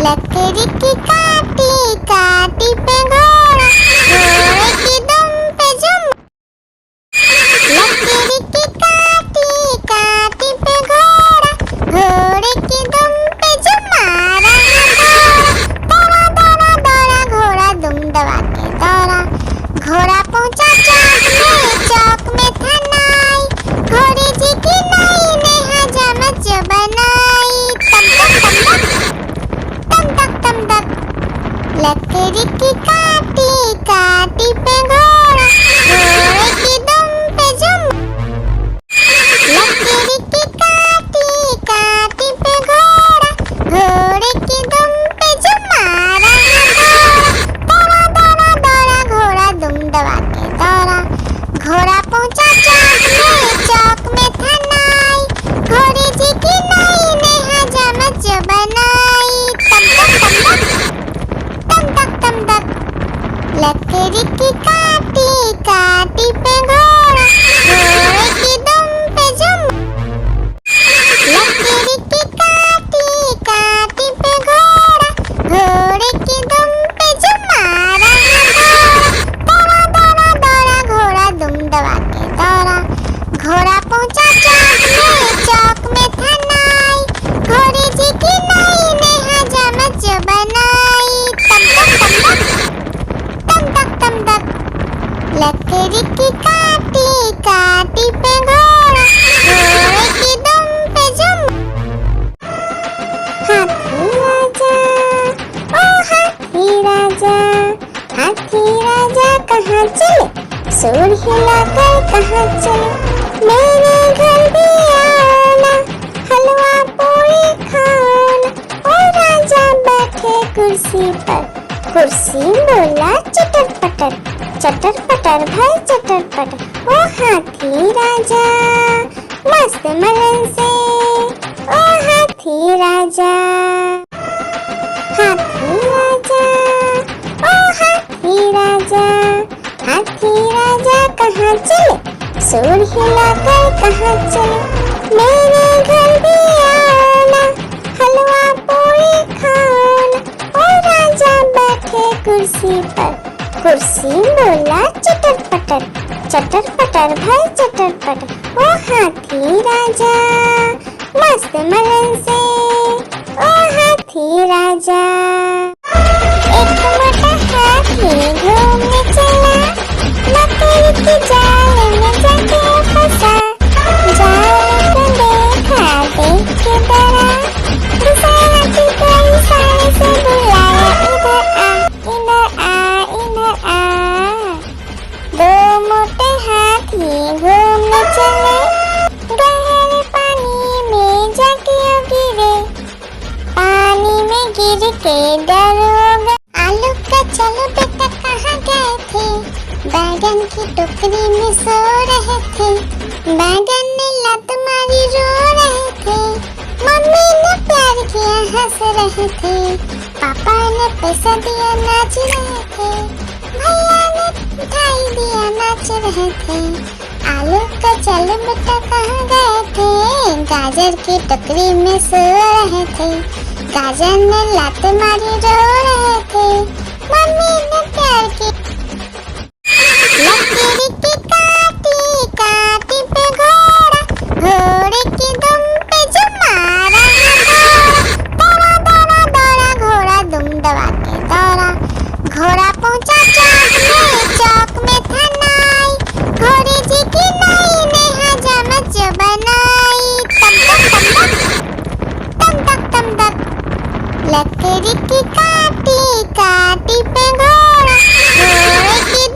लकड़ी की काटी काटी पे घोड़ा, घोड़े की दुम पे जो लकड़ी की काटी काटी पे घोड़ा, घोड़े की दुम पे जो मारा दौड़ा दौड़ा दौड़ा घोड़ा दुम दबा के दौड़ा, घोड़ा पहुंचा चौक में था नाई, घोड़े जी की नाई ने हजामत जो बनाई, तम तक। लकड़ी की काटी काटी पे घोड़ा, घोड़े की दुम पे जो लकड़ी की काटी काटी पे घोड़ा, घोड़े की दुम पे जो मारा दौड़ा दौड़ा दौड़ा घोड़ा दुम दबा के दौड़ा, घोड़ा पहुंचा चौक में था नाई, घोड़े जी की नाई ने हजामत जो बनाई, तम तक। लकड़ी की काटी काटी पे घोड़ा, घोड़े की दुम पे जो लकड़ी की काटी काटी पे घोड़ा, घोड़े की दुम पे जो मारा दौड़ा दौड़ा दौड़ा घोड़ा दुम दबा के दौड़ा, घोड़ा पहुंचा चौक में था नाई, घोड़े जी की नाई ने हजामत जो बनाई, तम तक। लकड़ी की काटी काटी पे घोड़ा, घोड़े की दुम पे जो हाथी राजा, ओ हाथी राजा, हाथी राजा कहाँ चले, सूर हिलाकर कहाँ चले, मेरे घर भी आना, हलवा पूरी खाना, ओ राजा बैठे कुर्सी पर, कुर्सी बोला चटर पटर भाई चटर पटर, ओ हाथी राजा मस्त मलन से, ओ हाथी राजा, हाथी राजा, ओ हाथी राजा, हाथी राजा कहाँ चले, सूर हिलाकर कहाँ चले, मेरे घर भी आना, हलवा पूरी खाना, ओ राजा बैठे कुर्सी पर, कुर्सी बोला चटर पटर भाई चटर पटर, ओ हाथी राजा मस्त मलन से, ओ हाथी राजा। एक मोटा हाथी घूमने चला, लकड़ी की जाल में जाके फंसा, जाल को देखा देख के डरा, दूसरा हाथी को इशारे से बुलाया, इधर आ। दो मोटे हाथी घूमने चले, गहरे पानी में जाके गिरे, पानी में गिर के डर हो गए। आलू का चलो बेटा कहाँ गए थे, बैगन की टोकरी में सो रहे थे, बैगन ने लत मारी रो रहे थे, मम्मी ने प्यार किया हंस रहे थे, पापा ने पैसा दिया नाच रहे थे, भैया ने मिठाई दिया नाच रहे थे। आलू का चल बेटा कहाँ गए थे, गाजर की टोकरी में सो रहे थे, गाजर ने लत मारी रो रहे थे, मम्मी ने प्यार की। लकड़ी की काटी काटी पे घोड़ा, घोड़े की दुम पे जो मारा दौड़ा दौड़ा दौड़ा घोड़ा दुम दबा के दौड़ा, घोड़ा पहुंचा चौक में था नाई, घोड़े जी की नाई ने हजामत की काटी काटी पे घोड़ा, घोड़े की